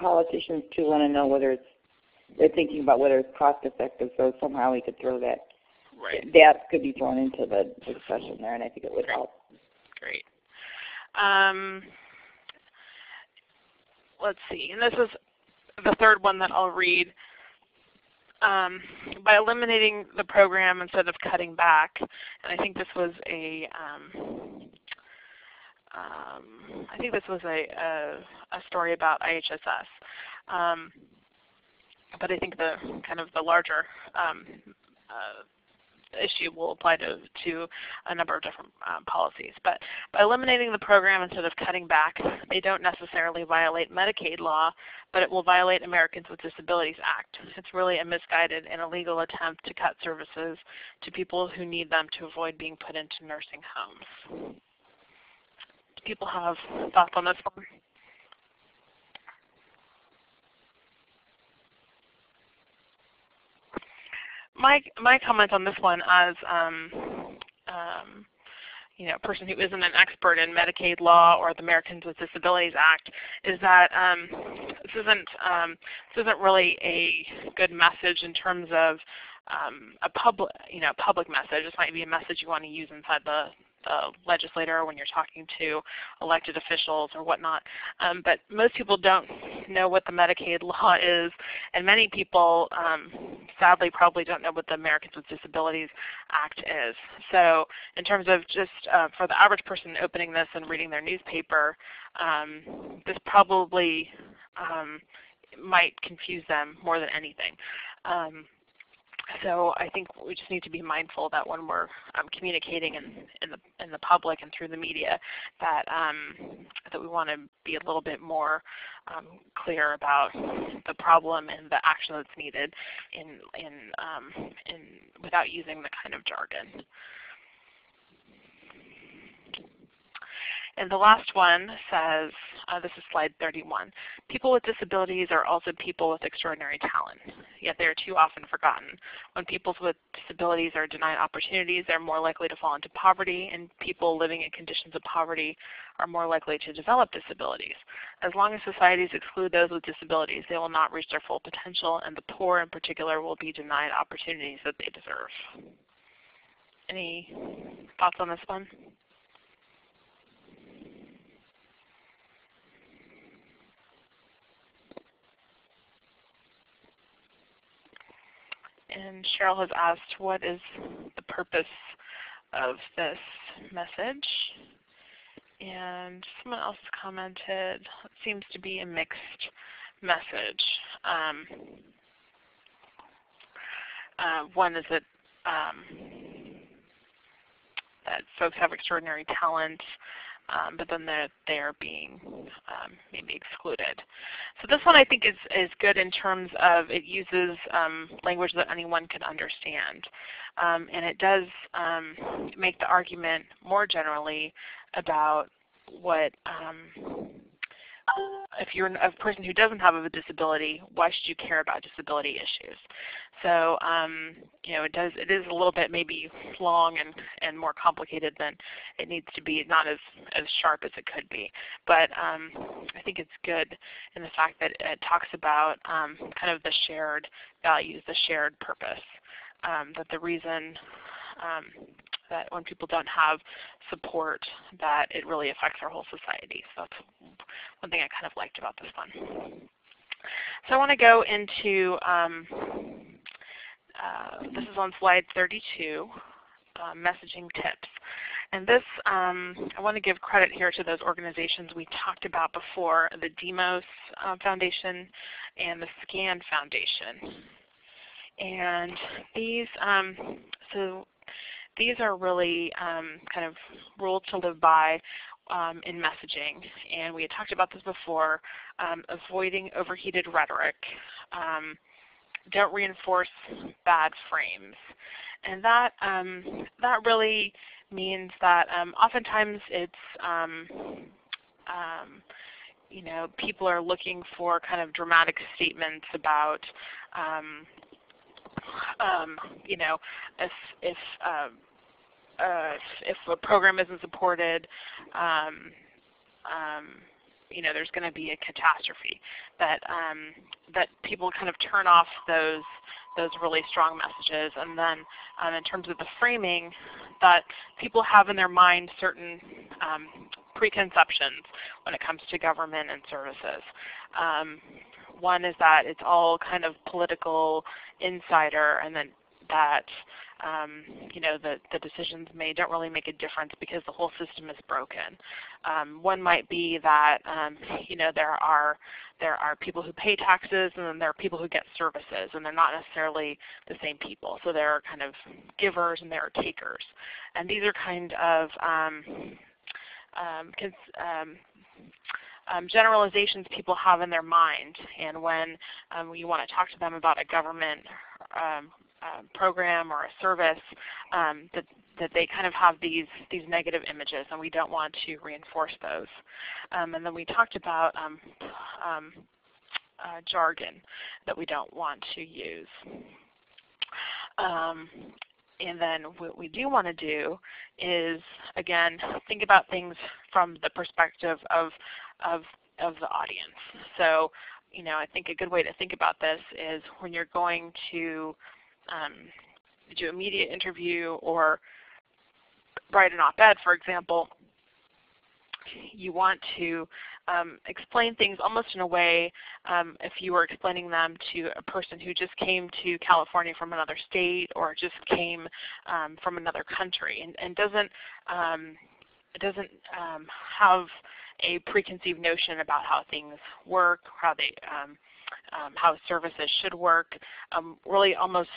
Politicians too want to know whether they're thinking about whether it's cost effective, so somehow we could throw that. Right. That could be thrown into the discussion there, and I think it would help. Great. Let's see, and this is the third one that I'll read. By eliminating the program instead of cutting back, and I think this was a story about IHSS, but I think the kind of the larger issue will apply to a number of different policies. But by eliminating the program instead of cutting back, they don't necessarily violate Medicaid law, but it will violate Americans with Disabilities Act. It's really a misguided and illegal attempt to cut services to people who need them to avoid being put into nursing homes. Do people have thoughts on this one? My comment on this one as a person who isn't an expert in Medicaid law or the Americans with Disabilities Act is that this isn't really a good message in terms of a public message. This might be a message you want to use inside the legislator when you're talking to elected officials or whatnot. But most people don't know what the Medicaid law is, and many people sadly probably don't know what the Americans with Disabilities Act is. So in terms of just for the average person opening this and reading their newspaper, this probably might confuse them more than anything. So I think we just need to be mindful that when we're communicating in the public and through the media, that that we want to be a little bit more clear about the problem and the action that's needed in without using the kind of jargon. And the last one says, this is slide 31, people with disabilities are also people with extraordinary talent, yet they are too often forgotten. When people with disabilities are denied opportunities, they're more likely to fall into poverty, and people living in conditions of poverty are more likely to develop disabilities. As long as societies exclude those with disabilities, they will not reach their full potential, and the poor in particular will be denied opportunities that they deserve. Any thoughts on this one? And Cheryl has asked, what is the purpose of this message? And someone else commented, it seems to be a mixed message. One is that that folks have extraordinary talent, but then they are being maybe excluded. So this one I think is good in terms of it uses language that anyone can understand. And it does make the argument more generally about what if you're a person who doesn't have a disability, why should you care about disability issues? So it is a little bit maybe long and more complicated than it needs to be, not as sharp as it could be. But I think it's good in the fact that it talks about kind of the shared values, the shared purpose, that the reason that when people don't have support, that it really affects our whole society. So that's one thing I kind of liked about this one. So I want to go into, this is on slide 32, messaging tips. And this, I want to give credit here to those organizations we talked about before, the Demos Foundation and the SCAN Foundation. And these, these are really kind of rules to live by in messaging. And we had talked about this before, avoiding overheated rhetoric, don't reinforce bad frames. And that, that really means that oftentimes it's, people are looking for kind of dramatic statements about, if a program isn't supported, there's going to be a catastrophe. That people kind of turn off those really strong messages, and then in terms of the framing, that people have in their mind certain preconceptions when it comes to government and services. One is that it's all kind of political, insider, and then that the decisions made don't really make a difference because the whole system is broken. One might be that there are people who pay taxes, and then there are people who get services, and they're not necessarily the same people. So there are kind of givers and there are takers, and these are kind of generalizations people have in their mind, and when you want to talk to them about a government program or a service, that they kind of have these negative images, and we don't want to reinforce those. And then we talked about jargon that we don't want to use. And then what we do want to do is, again, think about things from the perspective of the audience. So, I think a good way to think about this is when you're going to do a media interview or write an op-ed, for example, you want to explain things almost in a way if you were explaining them to a person who just came to California from another state or just came from another country, and doesn't have a preconceived notion about how things work, how they how services should work. Really almost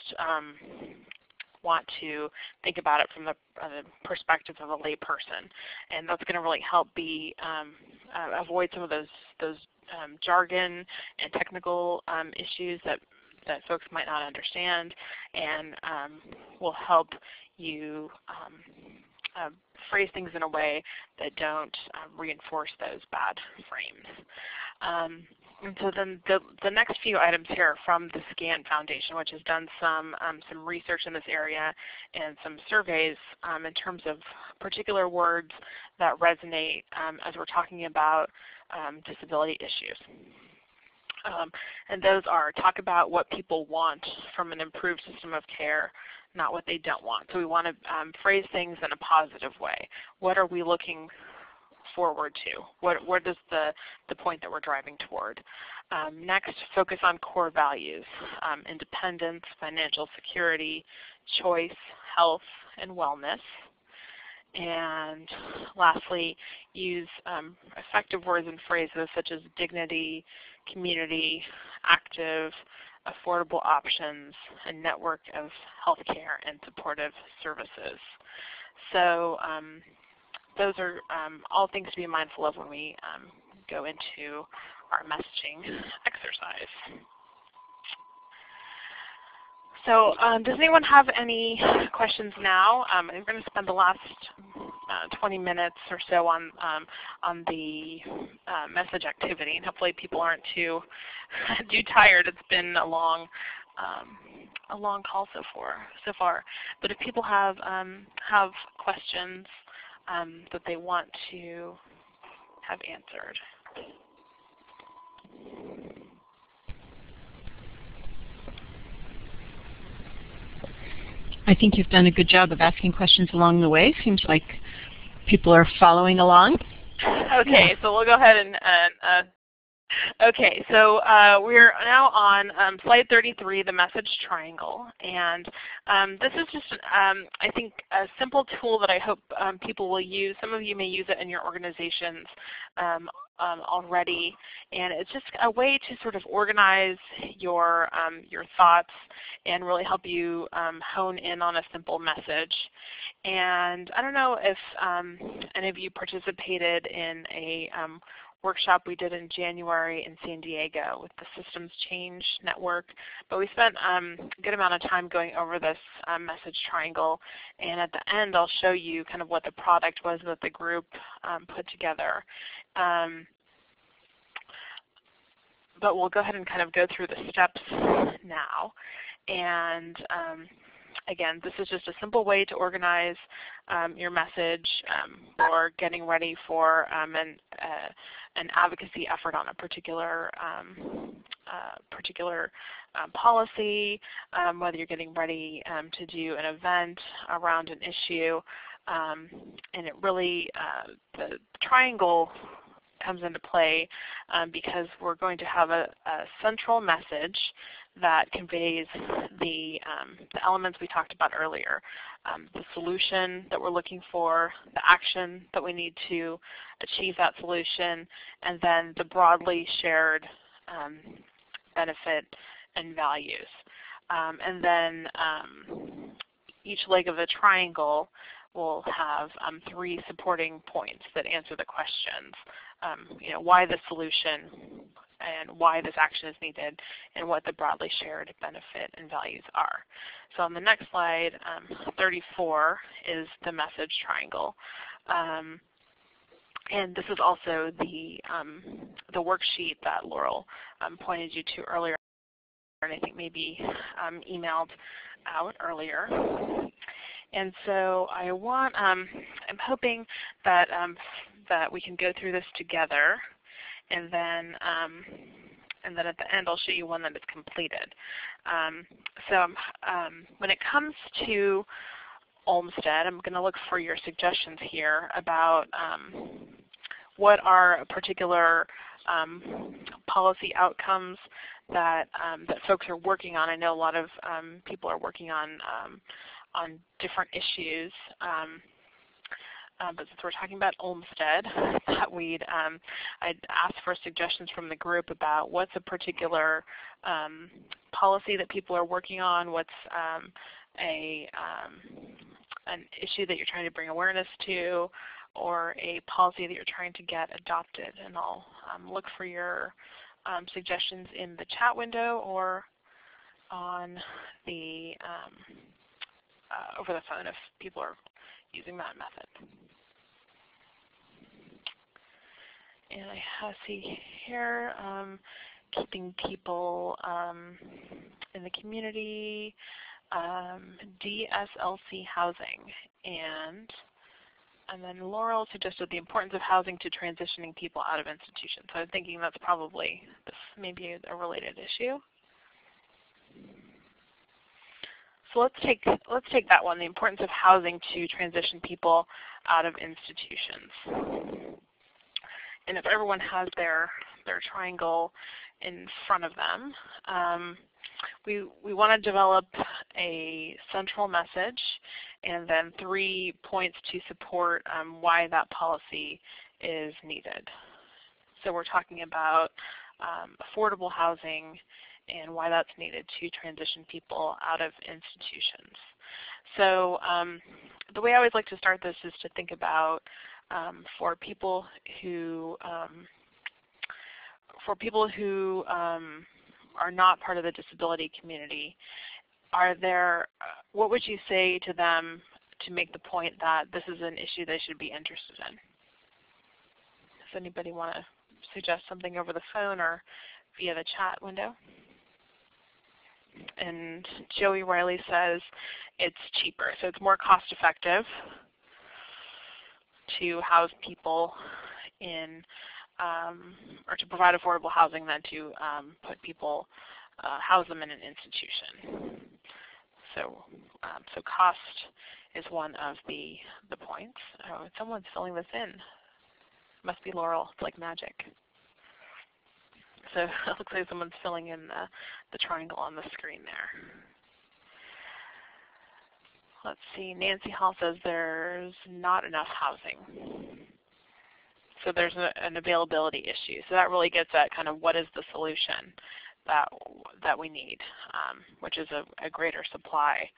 want to think about it from the perspective of a lay person, and that's going to really help avoid some of those jargon and technical issues that folks might not understand, and will help you phrase things in a way that don't reinforce those bad frames. And so then the next few items here are from the SCAN Foundation, which has done some research in this area and some surveys in terms of particular words that resonate as we're talking about disability issues. And those are talk about what people want from an improved system of care, not what they don't want. So we want to phrase things in a positive way. What are we looking forward to? What is the point that we're driving toward? Next, focus on core values, independence, financial security, choice, health, and wellness. And lastly, use effective words and phrases such as dignity, community, active, affordable options, and network of healthcare and supportive services. So those are all things to be mindful of when we go into our messaging exercise. So does anyone have any questions now? I'm going to spend the last 20 minutes or so on the message activity, and hopefully people aren't too tired. It's been a long call so far. But if people have questions that they want to have answered. I think you've done a good job of asking questions along the way. Seems like people are following along. Okay, so we'll go ahead and okay, so we're now on slide 33, the message triangle. And this is just, I think, a simple tool that I hope people will use. Some of you may use it in your organizations already. And it's just a way to sort of organize your thoughts and really help you hone in on a simple message. And I don't know if any of you participated in a workshop we did in January in San Diego with the Systems Change Network. But we spent a good amount of time going over this message triangle. And at the end, I'll show you kind of what the product was that the group put together. But we'll go ahead and kind of go through the steps now. And again, this is just a simple way to organize your message or getting ready for an advocacy effort on a particular policy, whether you're getting ready to do an event around an issue. And it really, the triangle comes into play because we're going to have a central message that conveys the elements we talked about earlier, the solution that we're looking for, the action that we need to achieve that solution, and then the broadly shared benefit and values. And then each leg of the triangle will have 3 supporting points that answer the questions. Why the solution, and why this action is needed, and what the broadly shared benefit and values are. So on the next slide, 34 is the message triangle. And this is also the worksheet that Laurel pointed you to earlier, and I think maybe emailed out earlier. And so I'm hoping that that we can go through this together, and then at the end I'll show you one that is completed. So when it comes to Olmstead, I'm going to look for your suggestions here about what are particular policy outcomes that folks are working on. I know a lot of people are working on different issues. But since we're talking about Olmstead, that I'd ask for suggestions from the group about what's a particular policy that people are working on, what's an issue that you're trying to bring awareness to, or a policy that you're trying to get adopted. And I'll look for your suggestions in the chat window or on the over the phone if people are using that method. And I see here keeping people in the community, DSLC housing, and then Laurel suggested the importance of housing to transitioning people out of institutions. So I'm thinking that's probably maybe a related issue. So let's take that one, the importance of housing to transition people out of institutions. And if everyone has their triangle in front of them, we want to develop a central message and then 3 points to support why that policy is needed. So we're talking about affordable housing and why that's needed to transition people out of institutions. So the way I always like to start this is to think about for people who are not part of the disability community, what would you say to them to make the point that this is an issue they should be interested in. Does anybody want to suggest something over the phone or via the chat window? And Joey Riley says it's cheaper, so it's more cost effective to house people in or to provide affordable housing than to put people, house them in an institution. So, so cost is one of the points. Oh, someone's filling this in. Must be Laurel. It's like magic. So it looks like someone's filling in the triangle on the screen there. Let's see. Nancy Hall says there's not enough housing. So there's an availability issue. So that really gets at kind of what is the solution that we need, which is a greater supply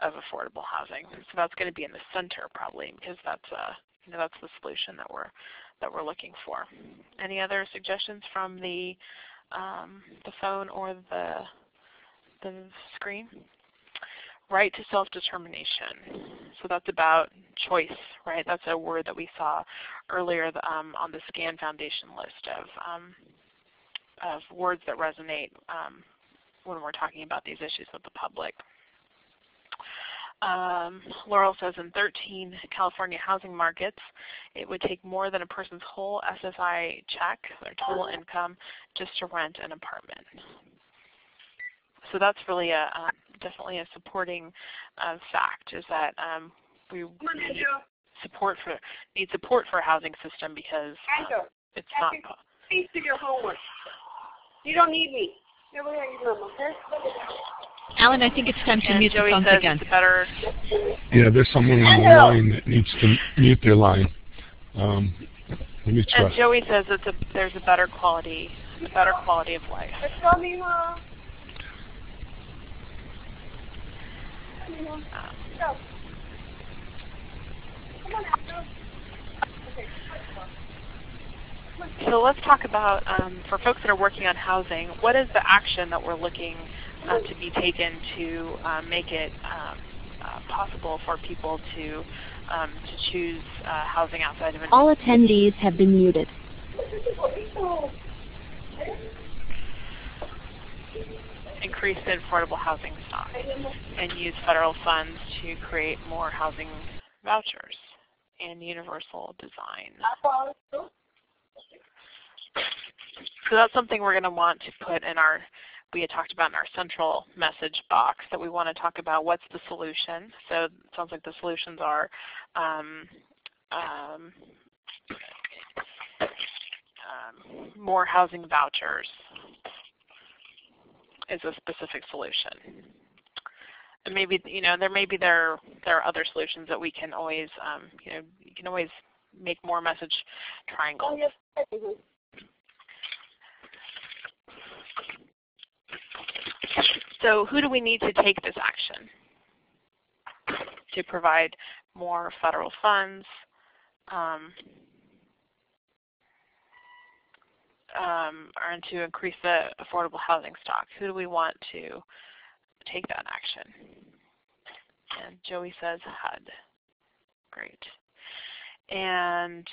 of affordable housing. So that's going to be in the center probably, because that's that's the solution that we're looking for. Any other suggestions from the phone or the screen? Right to self-determination. So that's about choice, right? That's a word that we saw earlier on the SCAN Foundation list of words that resonate when we're talking about these issues with the public. Laurel says in 13 California housing markets, it would take more than a person's whole SSI check, their total income, just to rent an apartment. So that's really definitely a supporting fact, is that we need support for a housing system because it's not. Please do your homework. You don't need me. Nobody has your room, okay? Alan, I think it's time to mute the phones again. Yeah, there's someone on the line that needs to mute their line. Let me try. And Joey says there's a better quality of life. Tell me, Mom. Go. Come on, Apple. So let's talk about, for folks that are working on housing, what is the action that we're looking to be taken to make it possible for people to choose housing outside of an All attendees have been muted. increase the affordable housing stock and use federal funds to create more housing vouchers and universal design. So that's something we're going to want to put in our, we had talked about in our central message box, that we want to talk about what's the solution. So it sounds like the solutions are more housing vouchers is a specific solution. And maybe, there are other solutions that we can always, you can always make more message triangles. So who do we need to take this action? To provide more federal funds, and to increase the affordable housing stock. Who do we want to take that action? And Joey says HUD. Great. And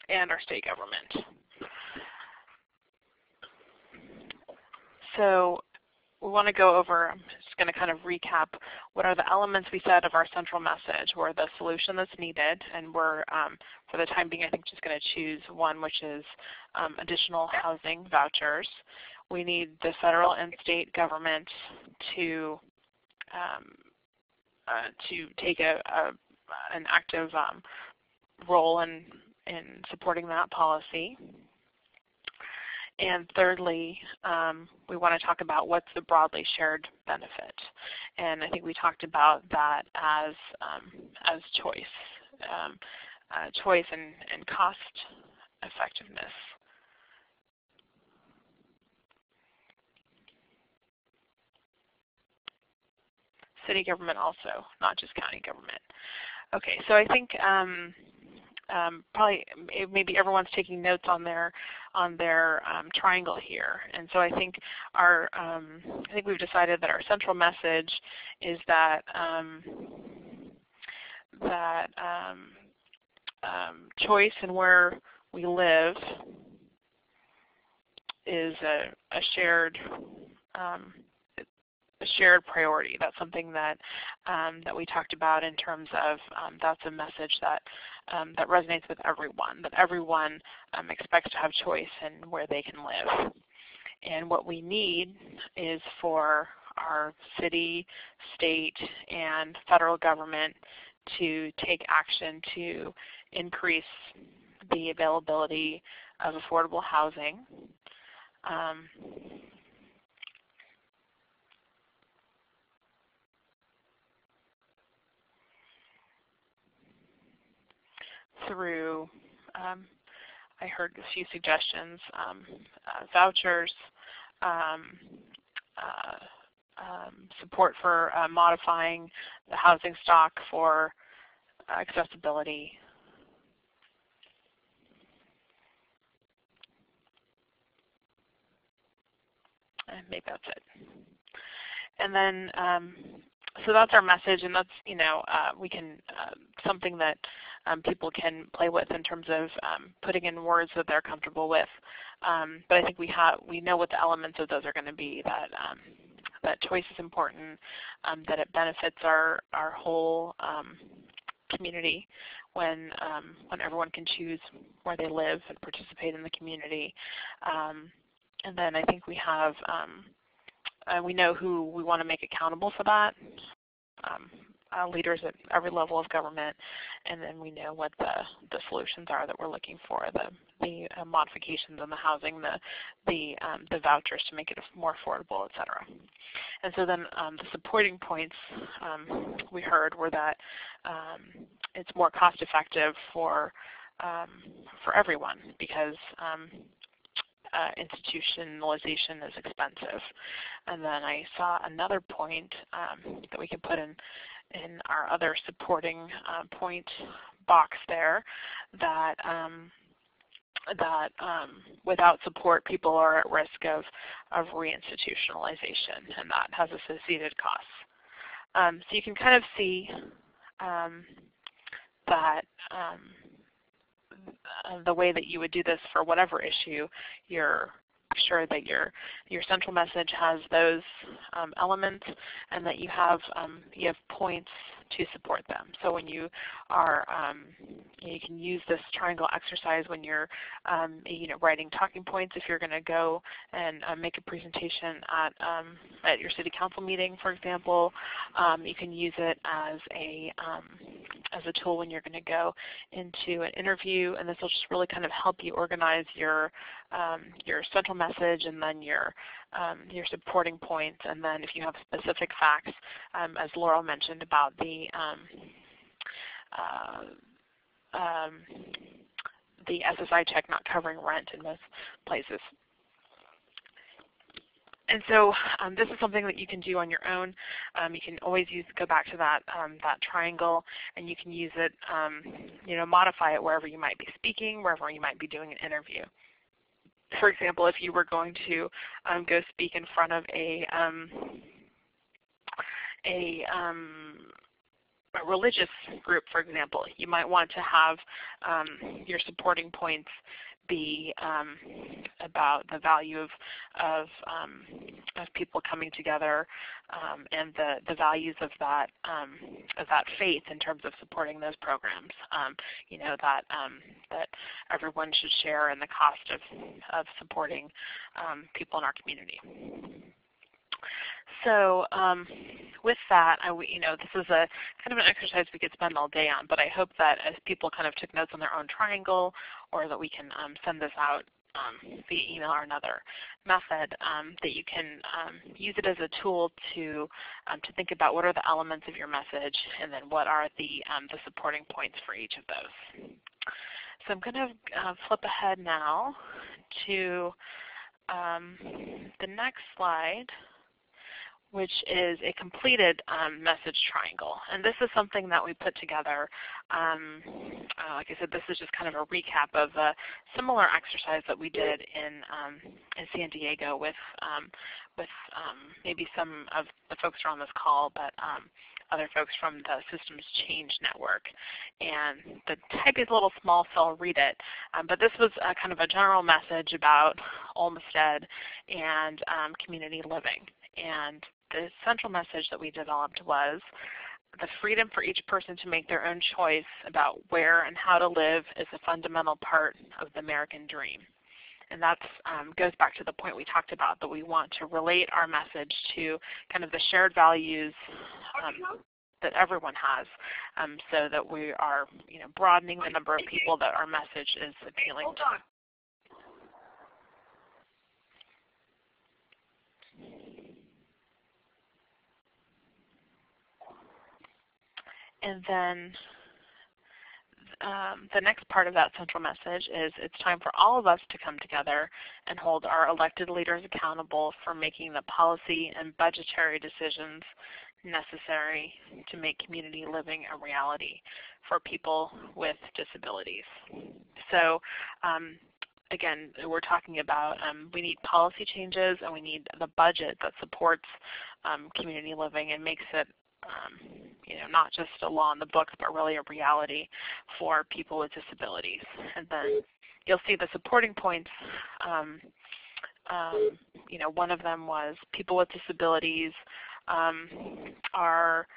our state government. So we want to go over, I'm just going to kind of recap what are the elements we said of our central message, or the solution that's needed, and we're, for the time being, I think just going to choose one, which is additional housing vouchers. We need the federal and state government to take an active role in supporting that policy. And thirdly, we want to talk about what's the broadly shared benefit. And I think we talked about that as choice, choice and cost effectiveness. City government also, not just county government. Okay, so I think probably maybe everyone's taking notes on their triangle here, and so I think I think we've decided that our central message is that choice in where we live is a shared priority. That's something that that we talked about in terms of that's a message that that resonates with everyone. That everyone expects to have choice in where they can live. And what we need is for our city, state, and federal government to take action to increase the availability of affordable housing. Through, I heard a few suggestions, vouchers, support for modifying the housing stock for accessibility. And maybe that's it. And then, so that's our message, and that's, we can, something that people can play with in terms of putting in words that they're comfortable with. But I think we know what the elements of those are going to be, that choice is important, that it benefits our whole community when everyone can choose where they live and participate in the community. And then I think we have, we know who we want to make accountable for that, leaders at every level of government, and then we know what the solutions are that we're looking for, the modifications in the housing, the vouchers to make it more affordable, et cetera. And so then the supporting points we heard were that it's more cost effective for everyone because institutionalization is expensive. And then I saw another point that we could put in our other supporting point box there, that without support, people are at risk of reinstitutionalization, and that has associated costs. So you can kind of see that the way that you would do this for whatever issue, you're sure that your central message has those elements, and that you have points to support them. So when you are, you can use this triangle exercise when you're, writing talking points. If you're going to go and make a presentation at your city council meeting, for example, you can use it as a tool when you're going to go into an interview, and this will just really kind of help you organize your central message and then your supporting points, and then if you have specific facts, as Laurel mentioned about the SSI check not covering rent in most places. And so this is something that you can do on your own. You can always go back to that triangle, and you can use it, modify it wherever you might be speaking, wherever you might be doing an interview. For example, if you were going to go speak in front of a religious group, for example, you might want to have your supporting points be about the value of people coming together and the values of that faith in terms of supporting those programs. That everyone should share in the cost of supporting people in our community. So with that, this is a kind of an exercise we could spend all day on, but I hope that as people kind of took notes on their own triangle, or that we can send this out via email or another method, that you can use it as a tool to think about what are the elements of your message, and then what are the supporting points for each of those. So I'm going to flip ahead now to the next slide, which is a completed message triangle. And this is something that we put together. Like I said, this is just kind of a recap of a similar exercise that we did in San Diego with maybe some of the folks who are on this call, but other folks from the Systems Change Network. And the tag is a little small, so I'll read it. But this was kind of a general message about Olmstead and community living. And the central message that we developed was the freedom for each person to make their own choice about where and how to live is a fundamental part of the American dream. And that goes back to the point we talked about, that we want to relate our message to kind of the shared values that everyone has, so that we are broadening the number of people that our message is appealing to. And then the next part of that central message is it's time for all of us to come together and hold our elected leaders accountable for making the policy and budgetary decisions necessary to make community living a reality for people with disabilities. So again, we're talking about we need policy changes, and we need the budget that supports community living and makes it not just a law in the books, but really a reality for people with disabilities. And then you'll see the supporting points. One of them was people with disabilities are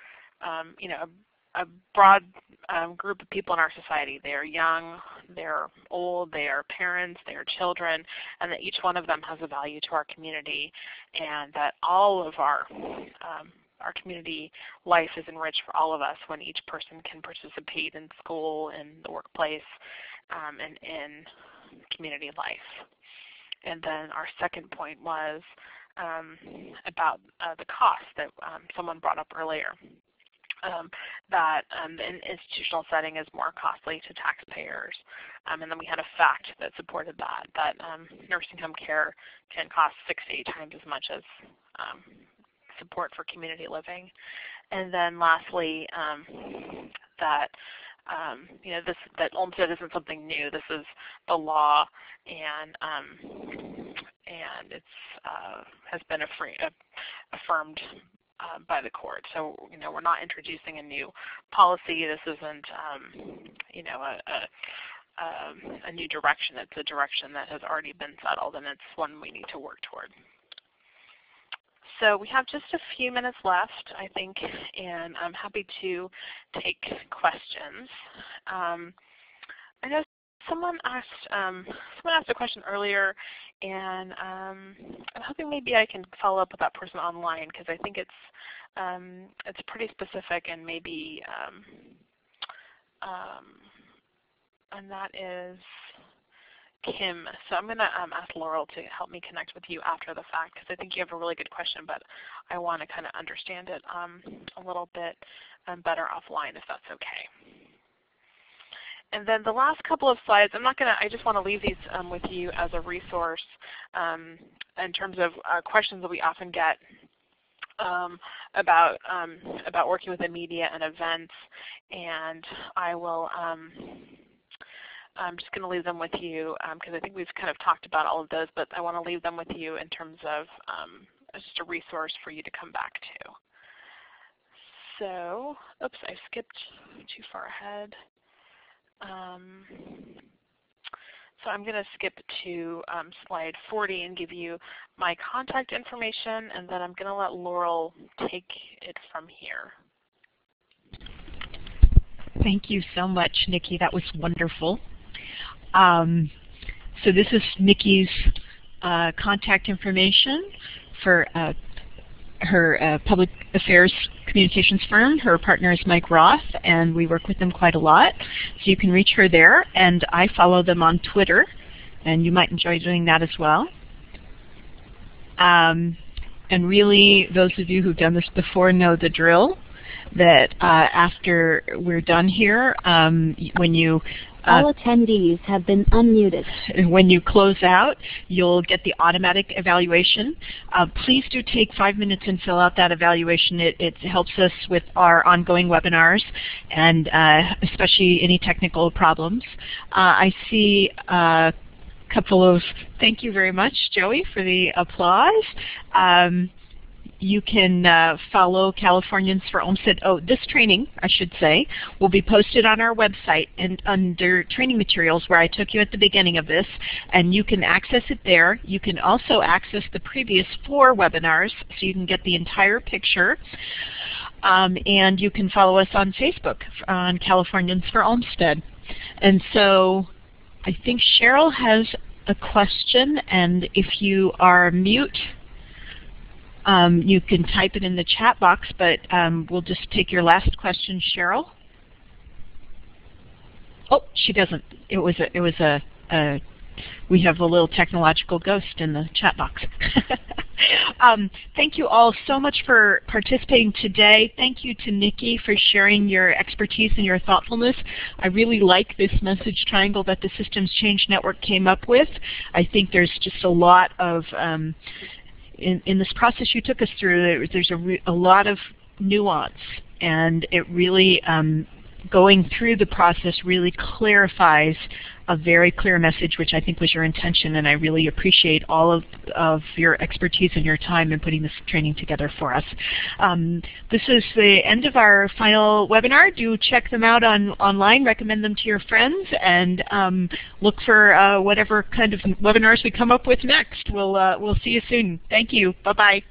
a broad group of people in our society. They are young, they're old, they are parents, they are children, and that each one of them has a value to our community, and that all of our community life is enriched for all of us when each person can participate in school, in the workplace, and in community life. And then our second point was about the cost that someone brought up earlier, that an institutional setting is more costly to taxpayers. And then we had a fact that supported that nursing home care can cost 6 to 8 times as much as support for community living. And then lastly, that that Olmstead isn't something new. This is the law, and it's has been affirmed by the court. So we're not introducing a new policy. This isn't a new direction. It's a direction that has already been settled, and it's one we need to work toward. So we have just a few minutes left, I think, and I'm happy to take questions. I know someone asked a question earlier, and I'm hoping maybe I can follow up with that person online, because I think it's pretty specific, and maybe and that is Kim. So I'm going to ask Laurel to help me connect with you after the fact, because I think you have a really good question, but I want to kind of understand it a little bit better offline, if that's okay. And then the last couple of slides, I just want to leave these with you as a resource in terms of questions that we often get about working with the media and events, and I will. I'm just going to leave them with you because I think we've kind of talked about all of those, but I want to leave them with you in terms of just a resource for you to come back to. So, oops, I skipped too far ahead. So I'm going to skip to slide 40 and give you my contact information, and then I'm going to let Laurel take it from here. Thank you so much, Nikki. That was wonderful. So this is Nikki's contact information for her public affairs communications firm. Her partner is Mike Roth, and we work with them quite a lot. So you can reach her there, and I follow them on Twitter, and you might enjoy doing that as well. And really, those of you who've done this before know the drill, that after we're done here, when you All attendees have been unmuted. When you close out, you'll get the automatic evaluation. Please do take 5 minutes and fill out that evaluation. It helps us with our ongoing webinars and especially any technical problems. I see a couple of, thank you very much, Joey, for the applause. You can follow Californians for Olmstead. Oh, this training, I should say, will be posted on our website and under training materials where I took you at the beginning of this, and you can access it there. You can also access the previous 4 webinars so you can get the entire picture. And you can follow us on Facebook on Californians for Olmstead. And so I think Cheryl has a question, and if you are mute, you can type it in the chat box, but we'll just take your last question, Cheryl. Oh, she doesn't. We have a little technological ghost in the chat box. Thank you all so much for participating today. Thank you to Nikki for sharing your expertise and your thoughtfulness. I really like this message triangle that the Systems Change Network came up with. I think there's just a lot of in this process you took us through, there's a lot of nuance, and it really, going through the process really clarifies a very clear message, which I think was your intention, and I really appreciate all of your expertise and your time in putting this training together for us. This is the end of our final webinar. Do check them out online, recommend them to your friends, and look for whatever kind of webinars we come up with next. We'll see you soon. Thank you. Bye-bye.